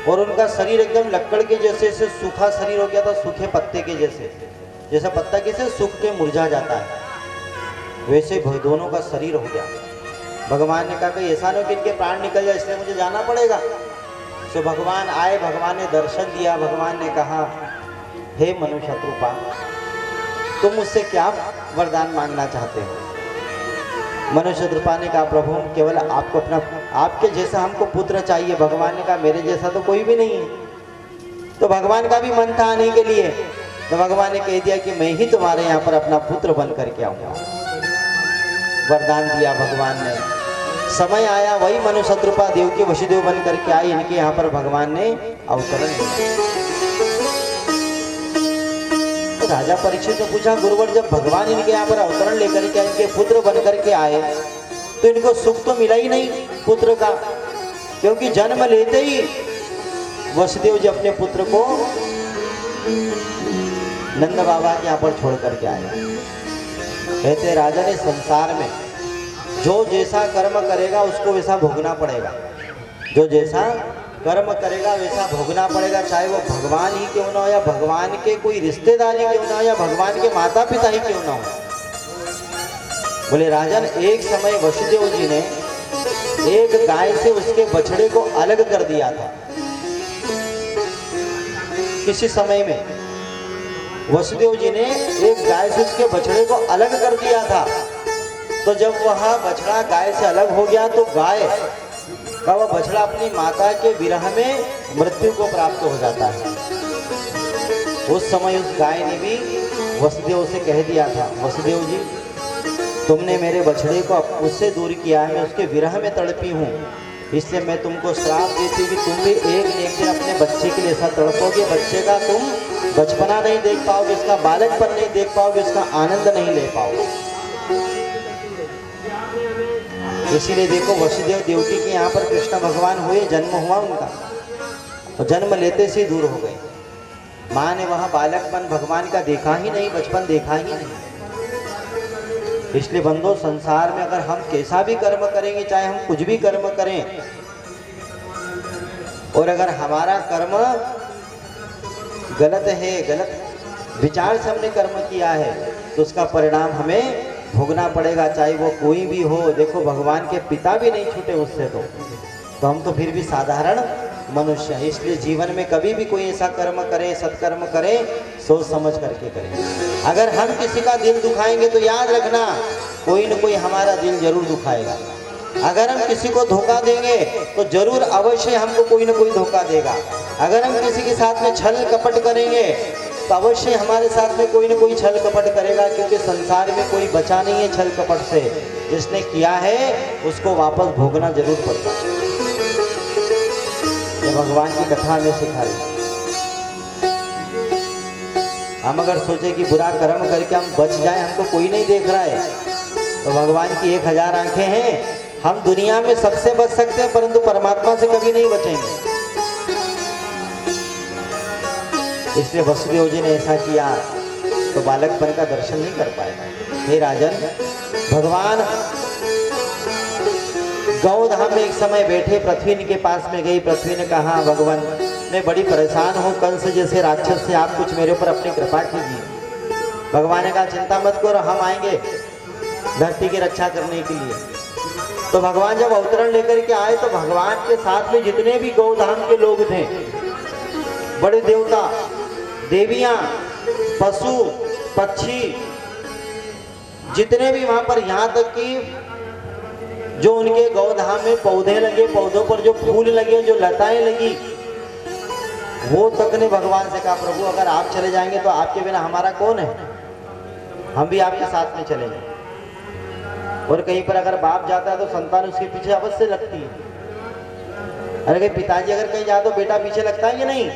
E: और उनका शरीर एकदम लकड़ के जैसे से सूखा शरीर हो गया था, सूखे पत्ते के जैसे। जैसा पत्ता कैसे सूख के मुरझा जाता है, वैसे दोनों का शरीर हो गया। भगवान ने कहा कि ऐसा न हो कि इनके प्राण निकल जाए, इसलिए मुझे जाना पड़ेगा। तो भगवान आए, भगवान ने दर्शन दिया। भगवान ने कहा, हे मनु शत्रुपा, तुम मुझसे क्या वरदान मांगना चाहते हो? मनु शत्रुपा ने कहा, प्रभु, केवल आपको अपना, आपके जैसा हमको पुत्र चाहिए। भगवान ने कहा, मेरे जैसा तो कोई भी नहीं है। तो भगवान का भी मन था आने के लिए, तो भगवान ने कह दिया कि मैं ही तुम्हारे यहाँ पर अपना पुत्र बन करके आऊंगा। वरदान दिया भगवान ने। समय आया, वही मनु शत्रुपा देवकी वसुदेव बन करके आई। इनके यहाँ पर भगवान ने अवतरण दिया। तो राजा परीक्षित ने पूछा, गुरुवर, जब भगवान इनके यहाँ पर अवतरण लेकर के इनके पुत्र बन करके आए, तो इनको सुख तो मिला ही नहीं पुत्र का, क्योंकि जन्म लेते ही वसुदेव जी अपने पुत्र को नंद बाबा के यहाँ पर छोड़ करके आए। कहते राजा ने, संसार में जो जैसा कर्म करेगा उसको वैसा भोगना पड़ेगा। जो जैसा कर्म करेगा वैसा भोगना पड़ेगा, चाहे वो भगवान ही क्यों ना हो, या भगवान के कोई रिश्तेदार ही क्यों ना हो, या भगवान के माता पिता ही क्यों ना हो। बोले राजन, एक समय वसुदेव जी ने एक गाय से उसके बछड़े को अलग कर दिया था। किसी समय में वसुदेव जी ने एक गाय से उसके बछड़े को अलग कर दिया था। तो जब वह बछड़ा गाय से अलग हो गया, तो गाय का वह बछड़ा अपनी माता के विरह में मृत्यु को प्राप्त हो जाता है। उस समय उस गाय ने भी वसुदेव से कह दिया था, वसुदेव जी, तुमने मेरे बछड़े को उससे दूर किया है, मैं उसके विरह में तड़पी हूँ, इसलिए मैं तुमको श्राप देती हूँ कि तुम भी एक न एक दिन अपने बच्चे के लिए ऐसा तड़पोगे, बच्चे का तुम बचपना नहीं देख पाओगे, उसका बालकपन नहीं देख पाओगे, उसका आनंद नहीं ले पाओगे। इसीलिए देखो, वसुदेव देवकी के यहाँ पर कृष्ण भगवान हुए, जन्म हुआ उनका, तो जन्म लेते से दूर हो गए। माँ ने वहाँ बालकपन भगवान का देखा ही नहीं, बचपन देखा ही नहीं। इसलिए बंधो, संसार में अगर हम कैसा भी कर्म करेंगे, चाहे हम कुछ भी कर्म करें, और अगर हमारा कर्म गलत है, गलत विचार से हमने कर्म किया है, तो उसका परिणाम हमें भोगना पड़ेगा, चाहे वो कोई भी हो। देखो, भगवान के पिता भी नहीं छूटे उससे, तो हम तो फिर भी साधारण मनुष्य हैं। इसलिए जीवन में कभी भी कोई ऐसा कर्म करे, सत्कर्म करे, सोच समझ करके करें। अगर हम किसी का दिल दुखाएंगे तो याद रखना, कोई न कोई हमारा दिल जरूर दुखाएगा। अगर हम किसी को धोखा देंगे तो जरूर अवश्य हमको कोई न कोई धोखा देगा। अगर हम किसी के साथ में छल कपट करेंगे तो अवश्य हमारे साथ में कोई न कोई छल कपट करेगा, क्योंकि संसार में कोई बचा नहीं है छल कपट से। जिसने किया है उसको वापस भोगना जरूर पड़ता है। ये भगवान की कथा में सिखा रही। हम अगर सोचे कि बुरा कर्म करके हम बच जाए, हमको कोई नहीं देख रहा है, तो भगवान की 1000 आंखें हैं। हम दुनिया में सबसे बच सकते हैं, परंतु परमात्मा से कभी नहीं बचेंगे। इसलिए वसुदेव जी ने ऐसा किया तो बालकपन का दर्शन नहीं कर पाएगा। हे राजन, भगवान गौधाम में एक समय बैठे, पृथ्वी के पास में गई। पृथ्वी ने कहा, भगवान मैं बड़ी परेशान हूँ, कंस जैसे राक्षस से आप कुछ मेरे ऊपर अपनी कृपा कीजिए। भगवान ने कहा, चिंता मत करो, हम आएंगे धरती की रक्षा करने के लिए। तो भगवान जब अवतरण लेकर के आए तो भगवान के साथ में जितने भी गौधाम के लोग थे, बड़े देवता, देवियां, पशु, पक्षी, जितने भी वहां पर, यहाँ तक कि जो उनके गौधाम में पौधे लगे, पौधों पर जो फूल लगे, जो लताएं लगी, वो तक ने भगवान से कहा, प्रभु अगर आप चले जाएंगे तो आपके बिना हमारा कौन है, हम भी आपके साथ में चलेंगे। और कहीं पर अगर बाप जाता है तो संतान उसके पीछे अवश्य लगती है। अरे पिताजी अगर कहीं जाए तो बेटा पीछे लगता है कि नहीं,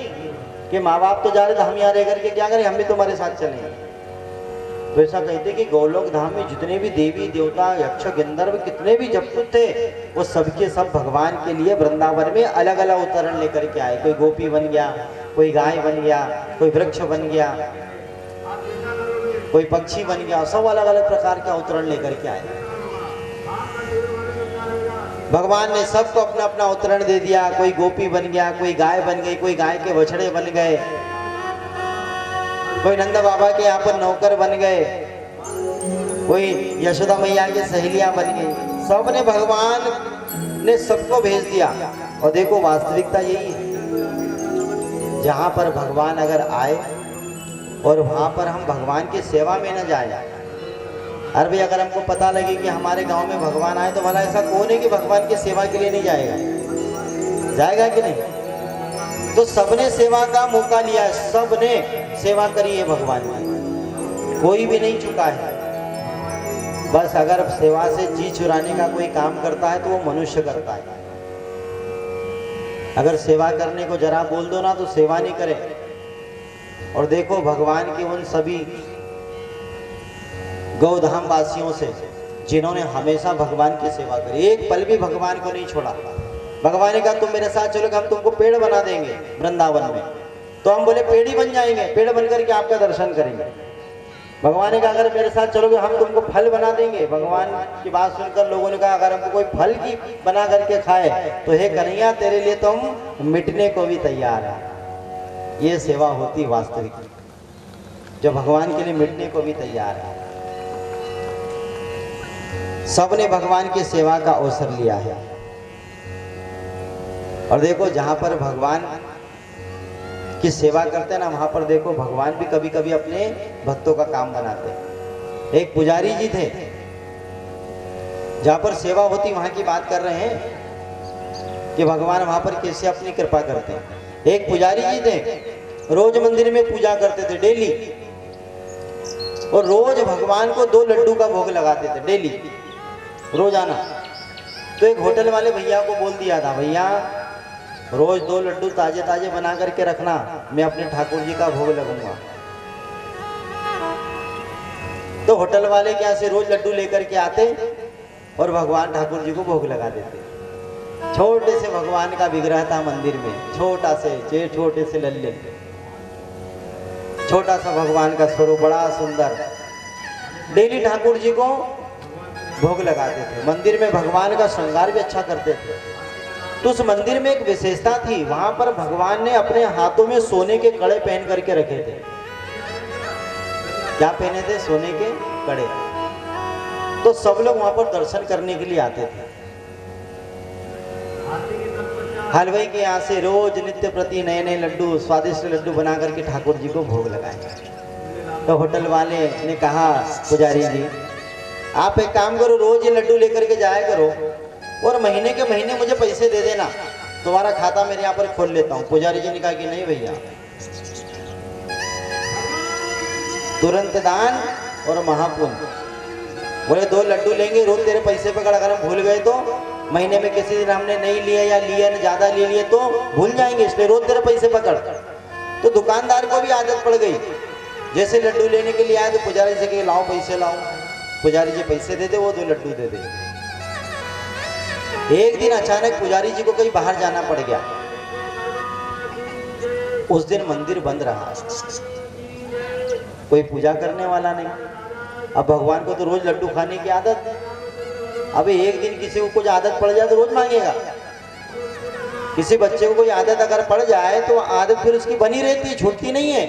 E: कि माँ बाप तो जा रहे तो हम यहाँ रह करके क्या करें, हम भी तुम्हारे साथ चलेंगे। तो ऐसा कहते कि गोलोक धाम में जितने भी देवी देवता, यक्ष, गंधर्व, कितने भी जपकुत थे, वो सबके सब भगवान के लिए वृंदावन में अलग अलग अवतरण लेकर के आए। कोई गोपी बन गया, कोई गाय बन गया, कोई वृक्ष बन गया, कोई पक्षी बन गया, सब अलग अलग प्रकार के अवतरण लेकर के आए। भगवान ने सबको अपना अपना अवतरण दे दिया। कोई गोपी बन गया, कोई गाय बन गई, कोई गाय के बछड़े बन गए, कोई नंद बाबा के यहाँ पर नौकर बन गए, कोई यशोदा मैया की सहेलियां बन गई। सबने भगवान ने सबको भेज दिया। और देखो वास्तविकता यही है, जहाँ पर भगवान अगर आए और वहाँ पर हम भगवान की सेवा में न जाए। अरे भाई अगर हमको पता लगे कि हमारे गांव में भगवान आए तो भला ऐसा कौन है कि भगवान की सेवा के लिए नहीं जाएगा, जाएगा कि नहीं। तो सबने सेवा का मौका लिया है, सबने सेवा करी है भगवान की, कोई भी नहीं चुका है। बस अगर सेवा से जी चुराने का कोई काम करता है तो वो मनुष्य करता है। अगर सेवा करने को जरा बोल दो ना तो सेवा नहीं करे। और देखो भगवान के उन सभी गौधाम वासियों से जिन्होंने हमेशा भगवान की सेवा करी, एक पल भी भगवान को नहीं छोड़ा। भगवान ने कहा तुम मेरे साथ चलोगे, हम तुमको पेड़ बना देंगे वृंदावन में। तो हम बोले पेड़ ही बन जाएंगे, पेड़ बन करके आपका दर्शन करेंगे। भगवान ने कहा अगर मेरे साथ चलोगे हम तुमको फल बना देंगे। भगवान की बात सुनकर लोगों ने कहा अगर हमको कोई फल की बना करके खाए तो हे कन्हैया तेरे लिए तो हम मिटने को भी तैयार है। ये सेवा होती वास्तविक, जो भगवान के लिए मिटने को भी तैयार है। सबने भगवान की सेवा का अवसर लिया है। और देखो जहां पर भगवान की सेवा करते हैं ना, वहां पर देखो भगवान भी कभी कभी अपने भक्तों का काम बनाते हैं। एक पुजारी जी थे, जहां पर सेवा होती वहां की बात कर रहे हैं कि भगवान वहां पर कैसे अपनी कृपा करते हैं। एक पुजारी जी थे, रोज मंदिर में पूजा करते थे डेली, और रोज भगवान को 2 लड्डू का भोग लगाते थे डेली, रोजाना। तो एक होटल वाले भैया को बोल दिया था, भैया रोज 2 लड्डू ताजे ताजे बना करके रखना, मैं अपने ठाकुर जी का भोग लगूंगा। तो होटल वाले क्या से रोज लड्डू लेकर के आते और भगवान ठाकुर जी को भोग लगा देते। छोटे से भगवान का विग्रह था मंदिर में, छोटा से छोटे से लल्ले, छोटा सा भगवान का स्वरूप, बड़ा सुंदर। डेली ठाकुर जी को भोग लगाते थे। मंदिर में भगवान का श्रृंगार भी अच्छा करते थे। तो उस मंदिर में एक विशेषता थी, वहां पर भगवान ने अपने हाथों में सोने के कड़े पहन करके रखे थे। क्या पहने थे? सोने के कड़े। तो सब लोग वहां पर दर्शन करने के लिए आते थे। हलवाई के यहाँ से रोज नित्य प्रति नए नए लड्डू, स्वादिष्ट लड्डू बना करके ठाकुर जी को भोग लगाए। तो होटल वाले ने कहा पुजारी जी आप एक काम करो, रोज ये लड्डू लेकर के जाया करो और महीने के महीने मुझे पैसे दे देना, तुम्हारा खाता मेरे यहाँ पर खोल लेता हूँ। पुजारी जी ने कहा कि नहीं भैया, तुरंत दान और महापुण्य। बोले 2 लड्डू लेंगे, रोज तेरे पैसे पकड़, अगर हम भूल गए तो महीने में किसी दिन हमने नहीं लिए या लिए न ज्यादा ले लिए तो भूल जाएंगे, इसलिए रोज तेरे पैसे पकड़। तो दुकानदार को भी आदत पड़ गई, जैसे लड्डू लेने के लिए आए तो पुजारी से कहे लाओ पैसे लाओ। पुजारी जी पैसे दे दे, वो 2 लड्डू दे दे। एक दिन अचानक पुजारी जी को कहीं बाहर जाना पड़ गया। उस दिन मंदिर बंद रहा, कोई पूजा करने वाला नहीं। अब भगवान को तो रोज लड्डू खाने की आदत, अब एक दिन किसी को कुछ आदत पड़ जाए तो रोज मांगेगा। किसी बच्चे को कोई आदत अगर पड़ जाए तो आदत फिर उसकी बनी रहती है, छूटती नहीं है।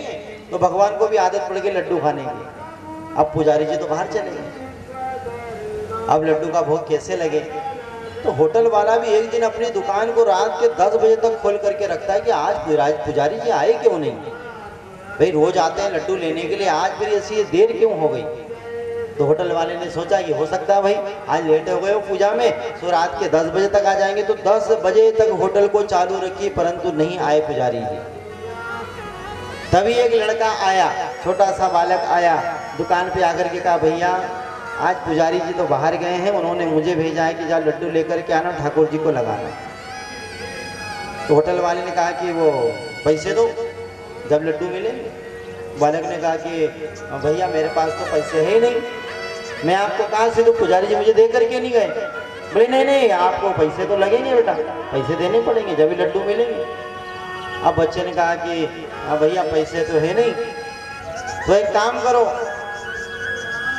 E: तो भगवान को भी आदत पड़ गई लड्डू खाने की। अब पुजारी जी तो बाहर चले गए, अब लड्डू का भोग कैसे लगे? तो होटल वाला भी एक दिन अपनी दुकान को रात के 10 बजे तक खोल करके रखता है कि आज पुजारी जी आए क्यों नहीं? भाई रोज आते हैं लड्डू लेने के लिए, आज फिर ऐसी देर क्यों हो गई? तो होटल वाले ने सोचा कि हो सकता है भाई आज लेट हो गए हो पूजा में, तो रात के 10 बजे तक आ जाएंगे। तो 10 बजे तक होटल को चालू रखी, परंतु नहीं आए पुजारी जी। तभी एक लड़का आया, छोटा सा बालक आया, दुकान पे आकर के कहा भैया आज पुजारी जी तो बाहर गए हैं, उन्होंने मुझे भेजा है कि जा लड्डू लेकर के आना, ठाकुर जी को लगाना। तो होटल वाले ने कहा कि वो पैसे दो जब लड्डू मिलेंगे। बालक ने कहा कि भैया मेरे पास तो पैसे है ही नहीं, मैं आपको कहाँ से दूं, पुजारी जी मुझे दे करके नहीं गए। बोले नहीं नहीं आपको पैसे तो लगेंगे बेटा, पैसे देने पड़ेंगे जब भी लड्डू मिलेंगे। अब बच्चे ने कहा कि भैया पैसे तो है नहीं, तो एक काम करो,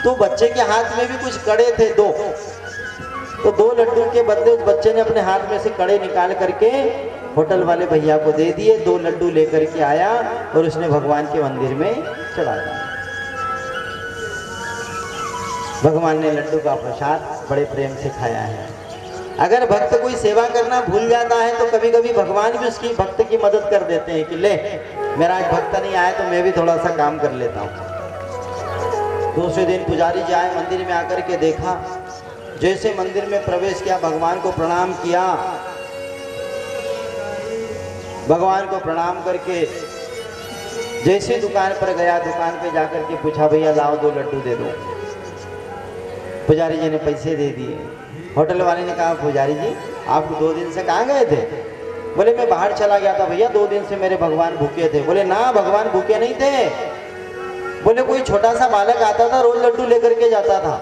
E: तो बच्चे के हाथ में भी कुछ कड़े थे दो, तो 2 लड्डू के बदले उस बच्चे ने अपने हाथ में से कड़े निकाल करके होटल वाले भैया को दे दिए। 2 लड्डू लेकर के आया और उसने भगवान के मंदिर में चढ़ाया। भगवान ने लड्डू का प्रसाद बड़े प्रेम से खाया है। अगर भक्त कोई सेवा करना भूल जाता है तो कभी कभी भगवान भी उसकी भक्त की मदद कर देते हैं कि ले मेरा आज भक्त नहीं आया तो मैं भी थोड़ा सा काम कर लेता हूँ। दूसरे दिन पुजारी जी आए, मंदिर में आकर के देखा, जैसे मंदिर में प्रवेश किया भगवान को प्रणाम किया। भगवान को प्रणाम करके जैसे दुकान पर गया, दुकान पे जाकर के पूछा भैया लाओ 2 लड्डू दे दो। पुजारी जी ने पैसे दे दिए। होटल वाले ने कहा पुजारी जी आप 2 दिन से कहाँ गए थे? बोले मैं बाहर चला गया था भैया, 2 दिन से मेरे भगवान भूखे थे। बोले ना भगवान भूखे नहीं थे, बोले कोई छोटा सा बालक आता था रोज लड्डू लेकर के जाता था।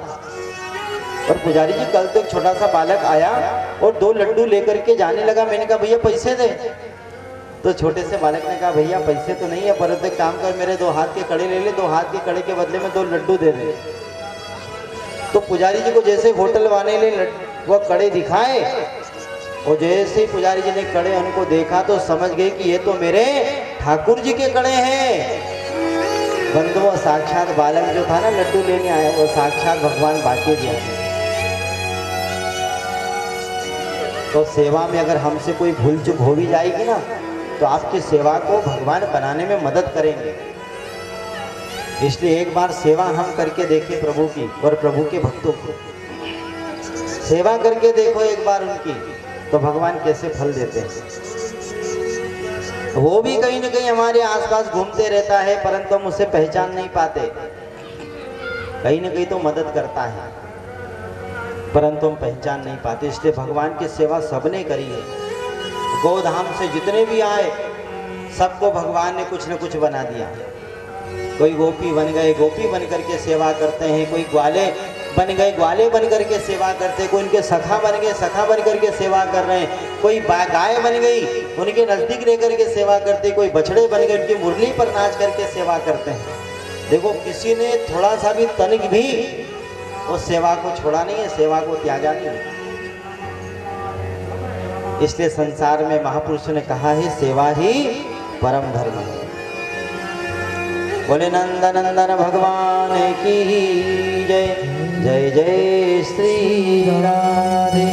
E: और पुजारी जी कल तो एक छोटा सा बालक आया और 2 लड्डू लेकर के जाने लगा। मैंने कहा भैया पैसे दे। तो छोटे से बालक ने कहा भैया पैसे तो नहीं है, परंतु एक काम कर मेरे 2 हाथ के कड़े ले ले, 2 हाथ के कड़े के बदले में 2 लड्डू दे दे। तो पुजारी जी को जैसे होटल वाले ने वो कड़े दिखाए और जैसे ही पुजारी जी ने कड़े उनको देखा तो समझ गए कि ये तो मेरे ठाकुर जी के कड़े हैं। बंधुओं साक्षात बालक जो था ना लड्डू लेने आया, वो साक्षात भगवान बाके जी आए। तो सेवा में अगर हमसे कोई भूल चूक हो भी जाएगी ना तो आपकी सेवा को भगवान बनाने में मदद करेंगे। इसलिए एक बार सेवा हम करके देखें प्रभु की और प्रभु के भक्तों को सेवा करके देखो एक बार उनकी, तो भगवान कैसे फल देते हैं। वो भी कहीं ना कहीं हमारे आसपास घूमते रहता है, परंतु हम उसे पहचान नहीं पाते। कहीं ना कहीं तो मदद करता है परंतु हम पहचान नहीं पाते। इसलिए भगवान की सेवा सबने करी है। गोधाम से जितने भी आए सबको भगवान ने कुछ न कुछ बना दिया। कोई गोपी बन गए, गोपी बन करके सेवा करते हैं, कोई ग्वाले बन गए, ग्वाले बन करके सेवा करते हैं, कोई उनके सखा बन गए, सखा बन करके सेवा कर रहे हैं, कोई गाय बन गई उनके नजदीक रह करके सेवा करते, कोई बछड़े बन गए उनकी मुरली पर नाच करके सेवा करते हैं। देखो किसी ने थोड़ा सा भी तनिक भी उस सेवा को छोड़ा नहीं है, सेवा को त्यागा नहीं है। इसलिए संसार में महापुरुषों ने कहा है सेवा ही परम धर्म है। बोले नंदनंदन भगवान की जय। जय जय श्री राधे,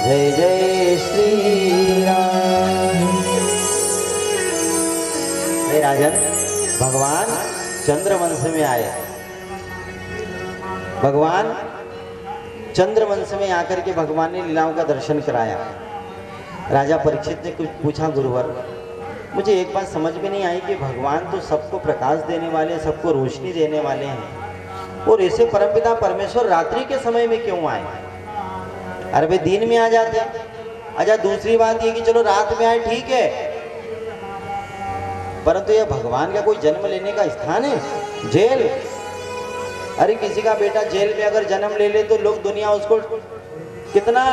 E: जय जय श्री राधे। हे राजन, भगवान चंद्रवंश में आए। भगवान चंद्रवंश में आकर के भगवान ने लीलाओं का दर्शन कराया। राजा परीक्षित ने कुछ पूछा, गुरुवर मुझे एक बात समझ में नहीं आई कि भगवान तो सबको प्रकाश देने वाले, सबको रोशनी देने वाले हैं, और ऐसे परमपिता परमेश्वर रात्रि के समय में क्यों आए? अरे भाई दिन में आ जाते। अच्छा दूसरी बात ये कि चलो रात में आए ठीक है, परंतु यह भगवान का कोई जन्म लेने का स्थान है? जेल? अरे किसी का बेटा जेल में अगर जन्म ले ले तो लोग दुनिया उसको कितना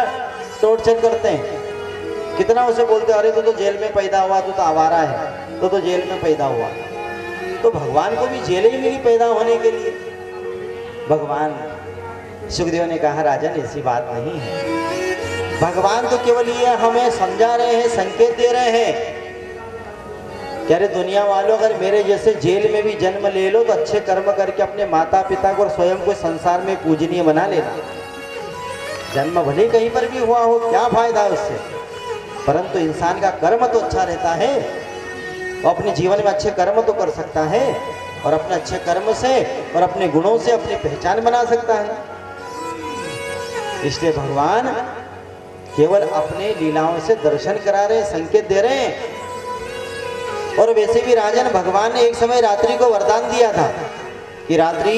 E: टॉर्चर करते हैं, कितना उसे बोलते हैं अरे तू तो जेल में पैदा हुआ, तू तो आवारा है। तो जेल में पैदा हुआ। तो भगवान को भी जेल ही मिली पैदा होने के लिए। भगवान सुखदेव ने कहा राजन ऐसी बात नहीं है, भगवान तो केवल ये हमें समझा रहे हैं, संकेत दे रहे हैं कि अरे दुनिया वालों, अगर मेरे जैसे जेल में भी जन्म ले लो तो अच्छे कर्म करके अपने माता पिता को और स्वयं को संसार में पूजनीय बना लेना। जन्म भले कहीं पर भी हुआ हो, क्या फायदा उससे, परंतु इंसान का कर्म तो अच्छा रहता है, वो अपने जीवन में अच्छे कर्म तो कर सकता है और अपने अच्छे कर्म से और अपने गुणों से अपनी पहचान बना सकता है। इसलिए भगवान केवल अपने लीलाओं से दर्शन करा रहे, संकेत दे रहे हैं। और वैसे भी राजन, भगवान ने एक समय रात्रि को वरदान दिया था कि रात्रि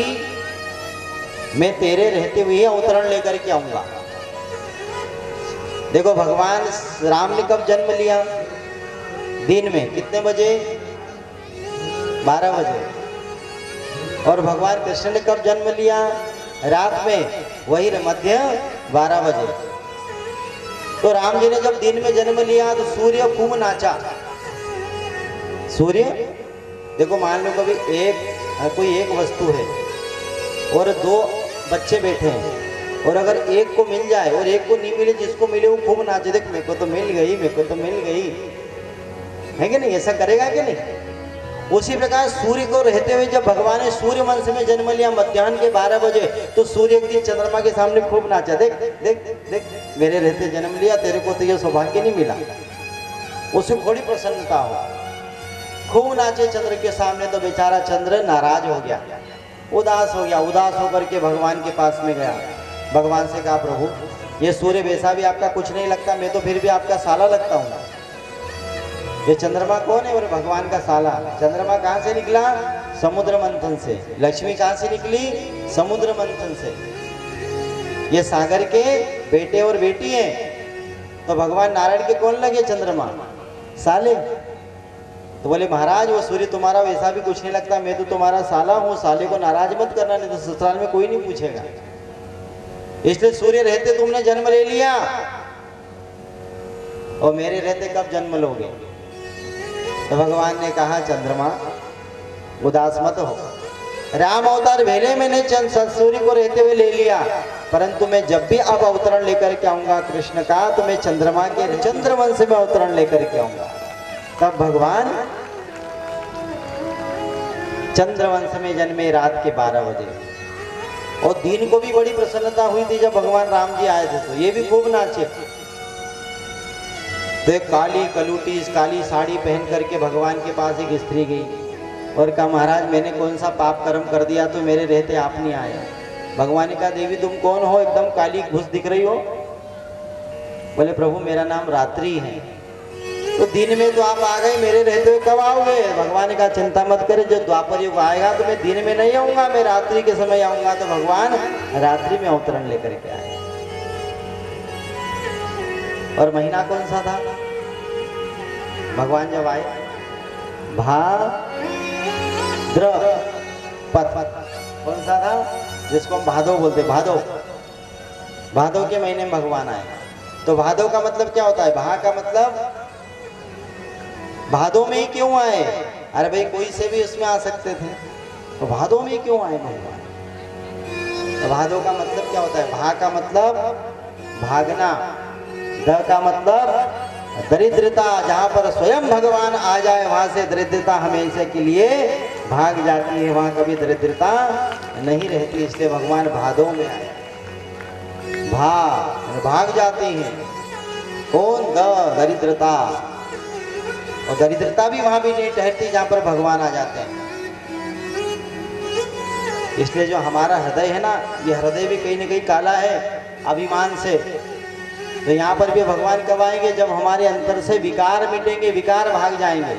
E: मैं तेरे रहते हुए अवतरण लेकर के आऊंगा। देखो भगवान राम ने कब जन्म लिया? दिन में कितने बजे? 12 बजे। और भगवान कृष्ण ने कब जन्म लिया? रात में, वही मध्य 12 बजे। तो राम जी ने जब दिन में जन्म लिया तो सूर्य खूब नाचा। सूर्य, देखो मान लो कभी कोई एक वस्तु है और 2 बच्चे बैठे हैं, और अगर एक को मिल जाए और एक को नहीं मिले, जिसको मिले वो खूब नाचे, देख मेरे को तो मिल गई, मेरे को तो मिल गई, है कि नहीं? ऐसा करेगा कि नहीं? उसी प्रकार सूर्य को रहते हुए जब भगवान ने सूर्य वंश में जन्म लिया मध्याह्न के 12 बजे, तो सूर्य एक दिन चंद्रमा के सामने खूब नाचा, देख देख देख मेरे रहते जन्म लिया, तेरे को तो ये सौभाग्य नहीं मिला। उसे थोड़ी प्रसन्नता हो, खूब नाचे चंद्र के सामने। तो बेचारा चंद्र नाराज हो गया, उदास हो गया। उदास होकर के भगवान के पास में गया, भगवान से कहा प्रभु ये सूर्य वैसा भी आपका कुछ नहीं लगता, मैं तो फिर भी आपका साला लगता हूँ। ये चंद्रमा कौन है? और भगवान का साला। चंद्रमा कहाँ से निकला? समुद्र मंथन से। लक्ष्मी कहाँ से निकली? समुद्र मंथन से। ये सागर के बेटे और बेटी हैं। तो भगवान नारायण के कौन लगे? चंद्रमा, साले। तो बोले महाराज वो सूर्य तुम्हारा वैसा भी कुछ नहीं लगता, मैं तो तुम्हारा साला हूँ, साले को नाराज मत करना, नहीं तो ससुराल में कोई नहीं पूछेगा। इसलिए सूर्य रहते तुमने जन्म ले लिया, और मेरे रहते कब जन्म लोगे? तो भगवान ने कहा चंद्रमा उदास मत हो, राम अवतार भेले मैंने सूर्य को रहते हुए ले लिया, परंतु मैं जब भी अब अवतरण लेकर के आऊंगा कृष्ण का, तो मैं चंद्रमा के चंद्रवंश में अवतरण लेकर के आऊंगा। तब भगवान चंद्रवंश में जन्मे रात के 12 बजे। और दिन को भी बड़ी प्रसन्नता हुई थी जब भगवान राम जी आए थे, तो ये भी खूब नाचे। तो एक काली कलूटी काली साड़ी पहन करके भगवान के पास एक स्त्री गई और कहा महाराज मैंने कौन सा पाप कर्म कर दिया तो मेरे रहते आप नहीं आए? भगवान ने कहा देवी तुम कौन हो, एकदम काली घुस दिख रही हो? बोले प्रभु मेरा नाम रात्रि है। तो दिन में तो आप आ गए, मेरे रहते हुए कब आओगे? भगवान ने कहा चिंता मत करे, जो द्वापर युग आएगा तो मैं दिन में नहीं आऊंगा, मैं रात्रि के समय आऊंगा। तो भगवान रात्रि में अवतरण लेकर के आए। और महीना कौन सा था? भगवान जब आए भाद्रपद, कौन सा था? जिसको हम भादो बोलते, भादो। भादो के महीने में भगवान आए। तो भादो का मतलब क्या होता है? भा का मतलब भादो में ही क्यों आए? अरे भाई कोई से भी उसमें आ सकते थे, तो भादो में क्यों आए भगवान? तो भादो का मतलब क्या होता है? भा का मतलब भागना, द का मतलब दरिद्रता। जहाँ पर स्वयं भगवान आ जाए वहां से दरिद्रता हमेशा के लिए भाग जाती है, वहां कभी दरिद्रता नहीं रहती। इसलिए भगवान भादो में आए, भाग जाती हैं। कौन? दरिद्रता। और दरिद्रता भी वहां भी नहीं ठहरती जहां पर भगवान आ जाते हैं। इसलिए जो हमारा हृदय है ना, ये हृदय भी कहीं ना कहीं काला है अभिमान से। तो यहाँ पर भी भगवान कब आएंगे? जब हमारे अंतर से विकार मिटेंगे, विकार भाग जाएंगे।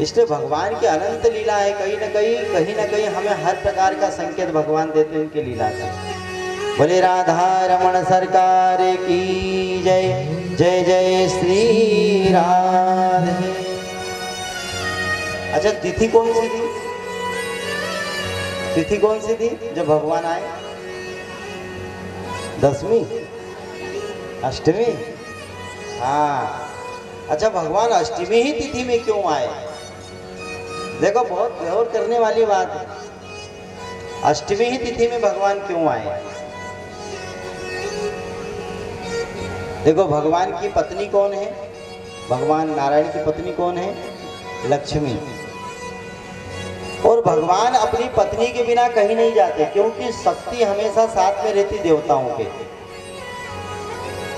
E: इसलिए भगवान की अनंत लीला है। कहीं ना कहीं हमें हर प्रकार का संकेत भगवान देते हैं उनकी लीला से। बोले राधा रमण सरकार की जय, जय जय श्री राधे। अच्छा तिथि कौन सी थी? तिथि कौन सी थी जब भगवान आए? दसवीं, अष्टमी। हाँ, अच्छा, भगवान अष्टमी ही तिथि में क्यों आए? देखो, बहुत गौर करने वाली बात है। अष्टमी ही तिथि में भगवान क्यों आए? देखो, भगवान की पत्नी कौन है? भगवान नारायण की पत्नी कौन है? लक्ष्मी। और भगवान अपनी पत्नी के बिना कहीं नहीं जाते, क्योंकि शक्ति हमेशा साथ में रहती देवताओं के।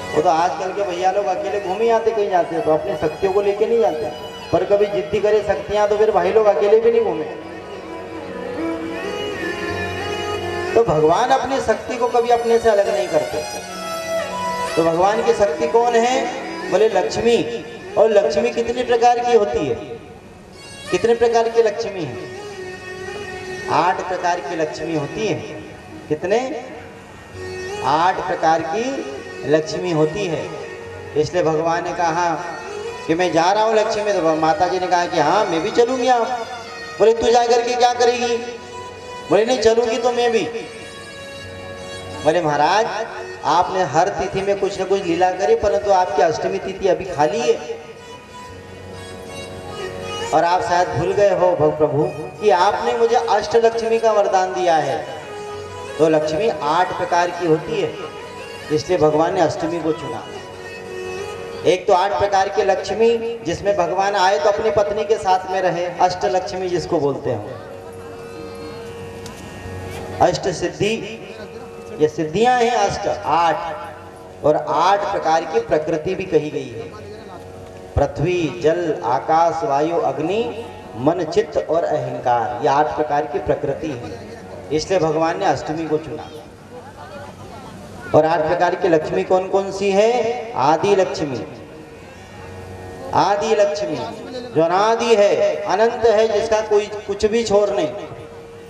E: वो तो आजकल के भैया लोग अकेले घूम ही आते, कहीं जाते तो अपनी शक्तियों को लेके नहीं जाते, पर कभी जिद्दी करे शक्तियां तो फिर भाई लोग अकेले भी नहीं घूमे। तो भगवान अपनी शक्ति को कभी अपने से अलग नहीं करते। तो भगवान की शक्ति कौन है? बोले लक्ष्मी। और लक्ष्मी कितने प्रकार की होती है? कितने प्रकार की लक्ष्मी है? 8 प्रकार की लक्ष्मी होती है। कितने? 8 प्रकार की लक्ष्मी होती है। इसलिए भगवान ने कहा कि मैं जा रहा हूँ लक्ष्मी। तो माता जी ने कहा कि हाँ, मैं भी चलूंगी। आप बोले तू जा करके क्या करेगी? बोले नहीं, चलूंगी तो मैं भी। बोले महाराज, आपने हर तिथि में कुछ न कुछ लीला करी, परंतु आपकी अष्टमी तिथि अभी खाली है। और आप शायद भूल गए हो प्रभु कि आपने मुझे अष्टलक्ष्मी का वरदान दिया है। तो लक्ष्मी 8 प्रकार की होती है, इसलिए भगवान ने अष्टमी को चुना। एक तो 8 प्रकार की लक्ष्मी, जिसमें भगवान आए तो अपनी पत्नी के साथ में रहे, अष्टलक्ष्मी जिसको बोलते हैं। अष्ट सिद्धि, ये सिद्धियां हैं अष्ट 8। और 8 प्रकार की प्रकृति भी कही गई है। पृथ्वी, जल, आकाश, वायु, अग्नि, मन, चित्त और अहंकार, ये 8 प्रकार की प्रकृति है। इसलिए भगवान ने अष्टमी को चुना। और 8 प्रकार की लक्ष्मी कौन कौन सी है? आदि लक्ष्मी। आदि लक्ष्मी जो अनादि है, अनंत है, जिसका कोई कुछ भी छोर नहीं।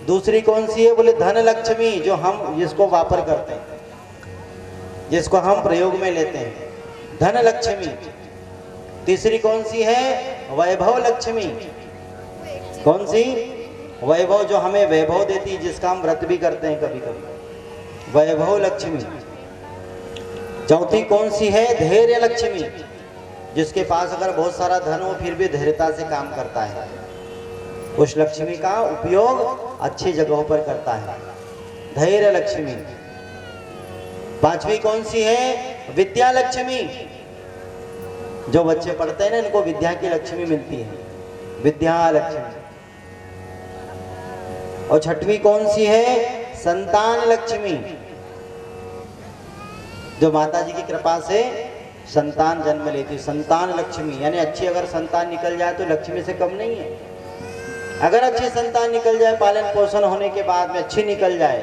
E: दूसरी कौन सी है? बोले धन लक्ष्मी, जो हम जिसको वापर करते हैं, जिसको हम प्रयोग में लेते हैं, धन लक्ष्मी। तीसरी कौन सी है? वैभव लक्ष्मी। कौन सी? वैभव, जो हमें वैभव देती है, जिसका हम व्रत भी करते हैं कभी कभी, वैभव लक्ष्मी। चौथी कौन सी है? धैर्य लक्ष्मी, जिसके पास अगर बहुत सारा धन हो फिर भी धैर्यता से काम करता है, उस लक्ष्मी का उपयोग अच्छी जगहों पर करता है, धैर्य लक्ष्मी। पांचवी कौन सी है? विद्या लक्ष्मी। जो बच्चे पढ़ते हैं ना, इनको विद्या की लक्ष्मी मिलती है, विद्या लक्ष्मी। और छठवीं कौन सी है? संतान लक्ष्मी। जो माता जी की कृपा से संतान जन्म लेती, संतान लक्ष्मी। यानी अच्छी अगर संतान निकल जाए तो लक्ष्मी से कम नहीं है। अगर अच्छी संतान निकल जाए, पालन पोषण होने के बाद में अच्छी निकल जाए,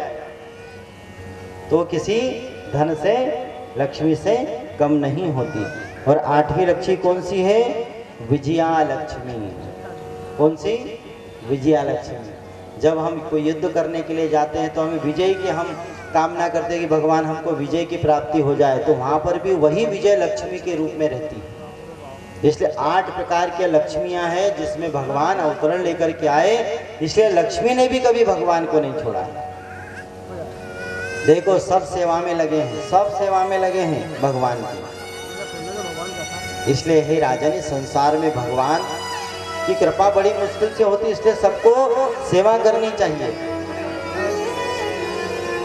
E: तो किसी धन से, लक्ष्मी से कम नहीं होती। और 8वीं लक्ष्मी कौन सी है? विजया लक्ष्मी। कौन सी? विजया लक्ष्मी। जब हम कोई युद्ध करने के लिए जाते हैं तो हमें विजय की हम कामना करते हैं कि भगवान हमको विजय की प्राप्ति हो जाए, तो वहाँ पर भी वही विजय लक्ष्मी के रूप में रहती है। इसलिए 8 प्रकार की लक्ष्मियाँ हैं जिसमें भगवान अवतरण लेकर के आए। इसलिए लक्ष्मी ने भी कभी भगवान को नहीं छोड़ा। देखो, सब सेवा में लगे हैं, सब सेवा में लगे हैं भगवान की। इसलिए हे राजन, इस संसार में भगवान की कृपा बड़ी मुश्किल से होती, इसलिए सबको सेवा करनी चाहिए।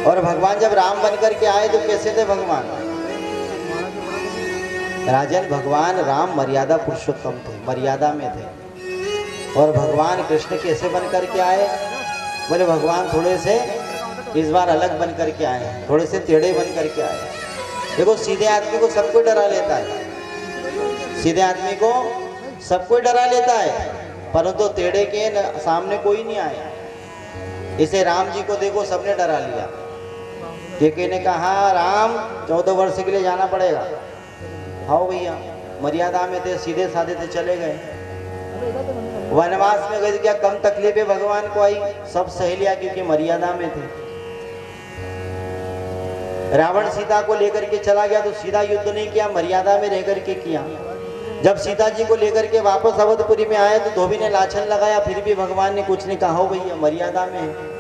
E: और भगवान जब राम बनकर के आए तो कैसे थे भगवान? राजन, भगवान राम मर्यादा पुरुषोत्तम थे, मर्यादा में थे। और भगवान कृष्ण कैसे बनकर के आए? बोले भगवान थोड़े से इस बार अलग बनकर के आए, थोड़े से टेढ़े बनकर के आए। देखो, सीधे आदमी को सब कोई डरा लेता है, सीधे आदमी को सब कोई डरा लेता है, परंतु टेढ़े के सामने कोई नहीं आया। इसे राम जी को देखो, सबने डरा लिया। केके ने कहा राम 14 वर्ष के लिए जाना पड़ेगा। आओ भैया, मर्यादा में थे, सीधे साधे थे, चले गए। वनवास में गए, क्या कम तकलीफें भगवान को आई? सब सह लिया, क्योंकि मर्यादा में थे। रावण सीता को लेकर के चला गया तो सीधा युद्ध नहीं किया, मर्यादा में रह करके किया। जब सीता जी को लेकर के वापस अवधपुरी में आए तो धोबी ने लाछन लगाया, फिर भी भगवान ने कुछ नहीं कहा। हो भैया, मर्यादा में है।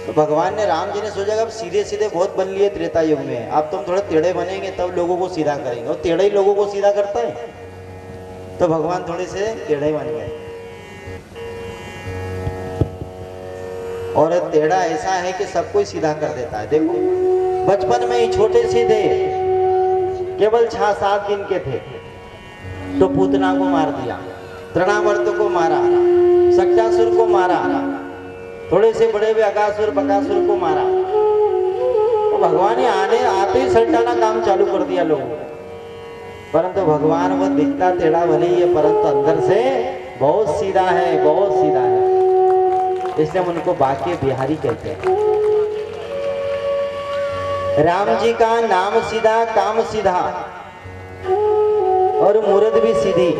E: तो भगवान ने, राम जी ने सोचा अब सीधे सीधे बहुत बन लिए त्रेता युग में, अब तुम थोड़े टेढ़े बनेंगे तब लोगों को सीधा करेंगे। और टेढ़े ही लोगों को सीधा करता है। तो भगवान थोड़े से टेढ़े बन गए। और टेढ़ा ऐसा है कि सबको ही सीधा कर देता है। देखो बचपन में ही छोटे से थे, केवल 6-7 दिन के थे तो पूतना को मार दिया, तृणावर्त को मारा, सक्टासुर को मारा, थोड़े से बड़े हुए अगासुर बकासुर को मारा। तो भगवान ने आते ही सल्टाना काम चालू कर दिया लोगों को। परंतु भगवान वो दिखता टेढ़ा भले ही है, परंतु अंदर से बहुत सीधा है, बहुत सीधा है। इसलिए हम उनको बाके बिहारी कहते हैं। राम जी का नाम सीधा, काम सीधा और मूरत भी सीधी।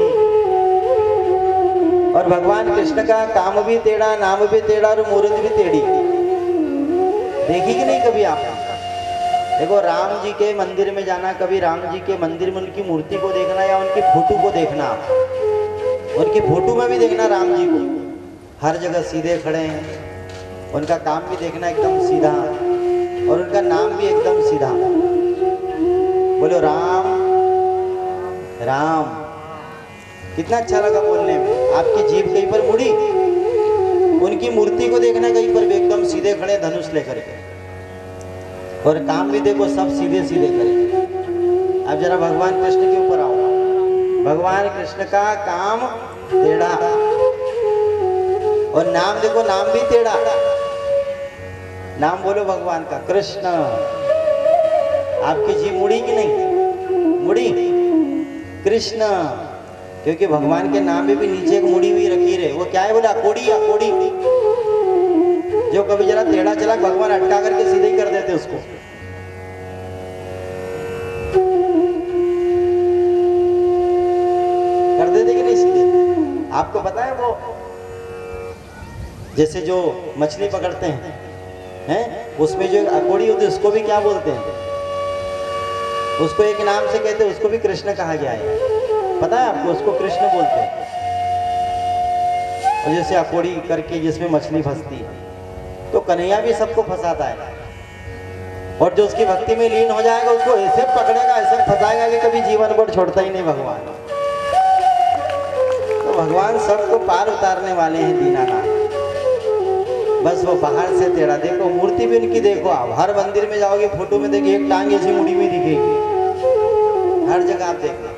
E: और भगवान कृष्ण का काम भी टेढ़ा, नाम भी टेढ़ा और मूरत भी टेढ़ी। देखी कि नहीं कभी आप? देखो राम जी के मंदिर में जाना, कभी राम जी के मंदिर में उनकी मूर्ति को देखना या उनकी फोटो को देखना, उनकी फोटो में भी देखना राम जी को, हर जगह सीधे खड़े हैं। उनका काम भी देखना एकदम सीधा और उनका नाम भी एकदम सीधा। बोलो राम राम। कितना अच्छा लगा बोलने में। आपकी जीभ कहीं पर मुड़ी, उनकी मूर्ति को देखना कहीं पर भी एकदम सीधे खड़े धनुष लेकर के, और काम भी देखो सब सीधे सीधे करें। अब जरा भगवान कृष्ण के ऊपर आओ। भगवान कृष्ण का काम टेढ़ा और नाम देखो, नाम भी टेढ़ा। नाम बोलो भगवान का कृष्ण। आपकी जीभ मुड़ी कि नहीं मुड़ी? कृष्ण, क्योंकि भगवान के नाम में भी नीचे एक मुड़ी हुई रखी है। वो क्या है बोला? अकोड़ी, अकोड़ी। जो कभी जरा टेढ़ा चला भगवान अटका करके सीधे ही कर देते उसको। कर देते कि नहीं सीधे? आपको पता है वो जैसे जो मछली पकड़ते हैं उसमें जो अकोड़ी होती है उसको भी क्या बोलते हैं? उसको एक नाम से कहते हैं, उसको भी कृष्ण कहा गया है। पता है आपको? उसको कृष्ण बोलते हैं। और जैसे अकोड़ी करके जिसमें मछली फंसती है, तो कन्हैया भी सबको फंसाता है। और जो उसकी भक्ति में लीन हो जाएगा उसको ऐसे पकड़ेगा, ऐसे फंसाएगा कि कभी जीवन भर छोड़ता ही नहीं भगवान। तो भगवान सबको पार उतारने वाले हैं, दीनानाथ। बस वो बाहर से टेढ़ा। देखो मूर्ति भी उनकी देखो, आप हर मंदिर में जाओगे फोटो में देखिए एक टांग ऐसी मुड़ी हुई दिखेगी, हर जगह आप देखना।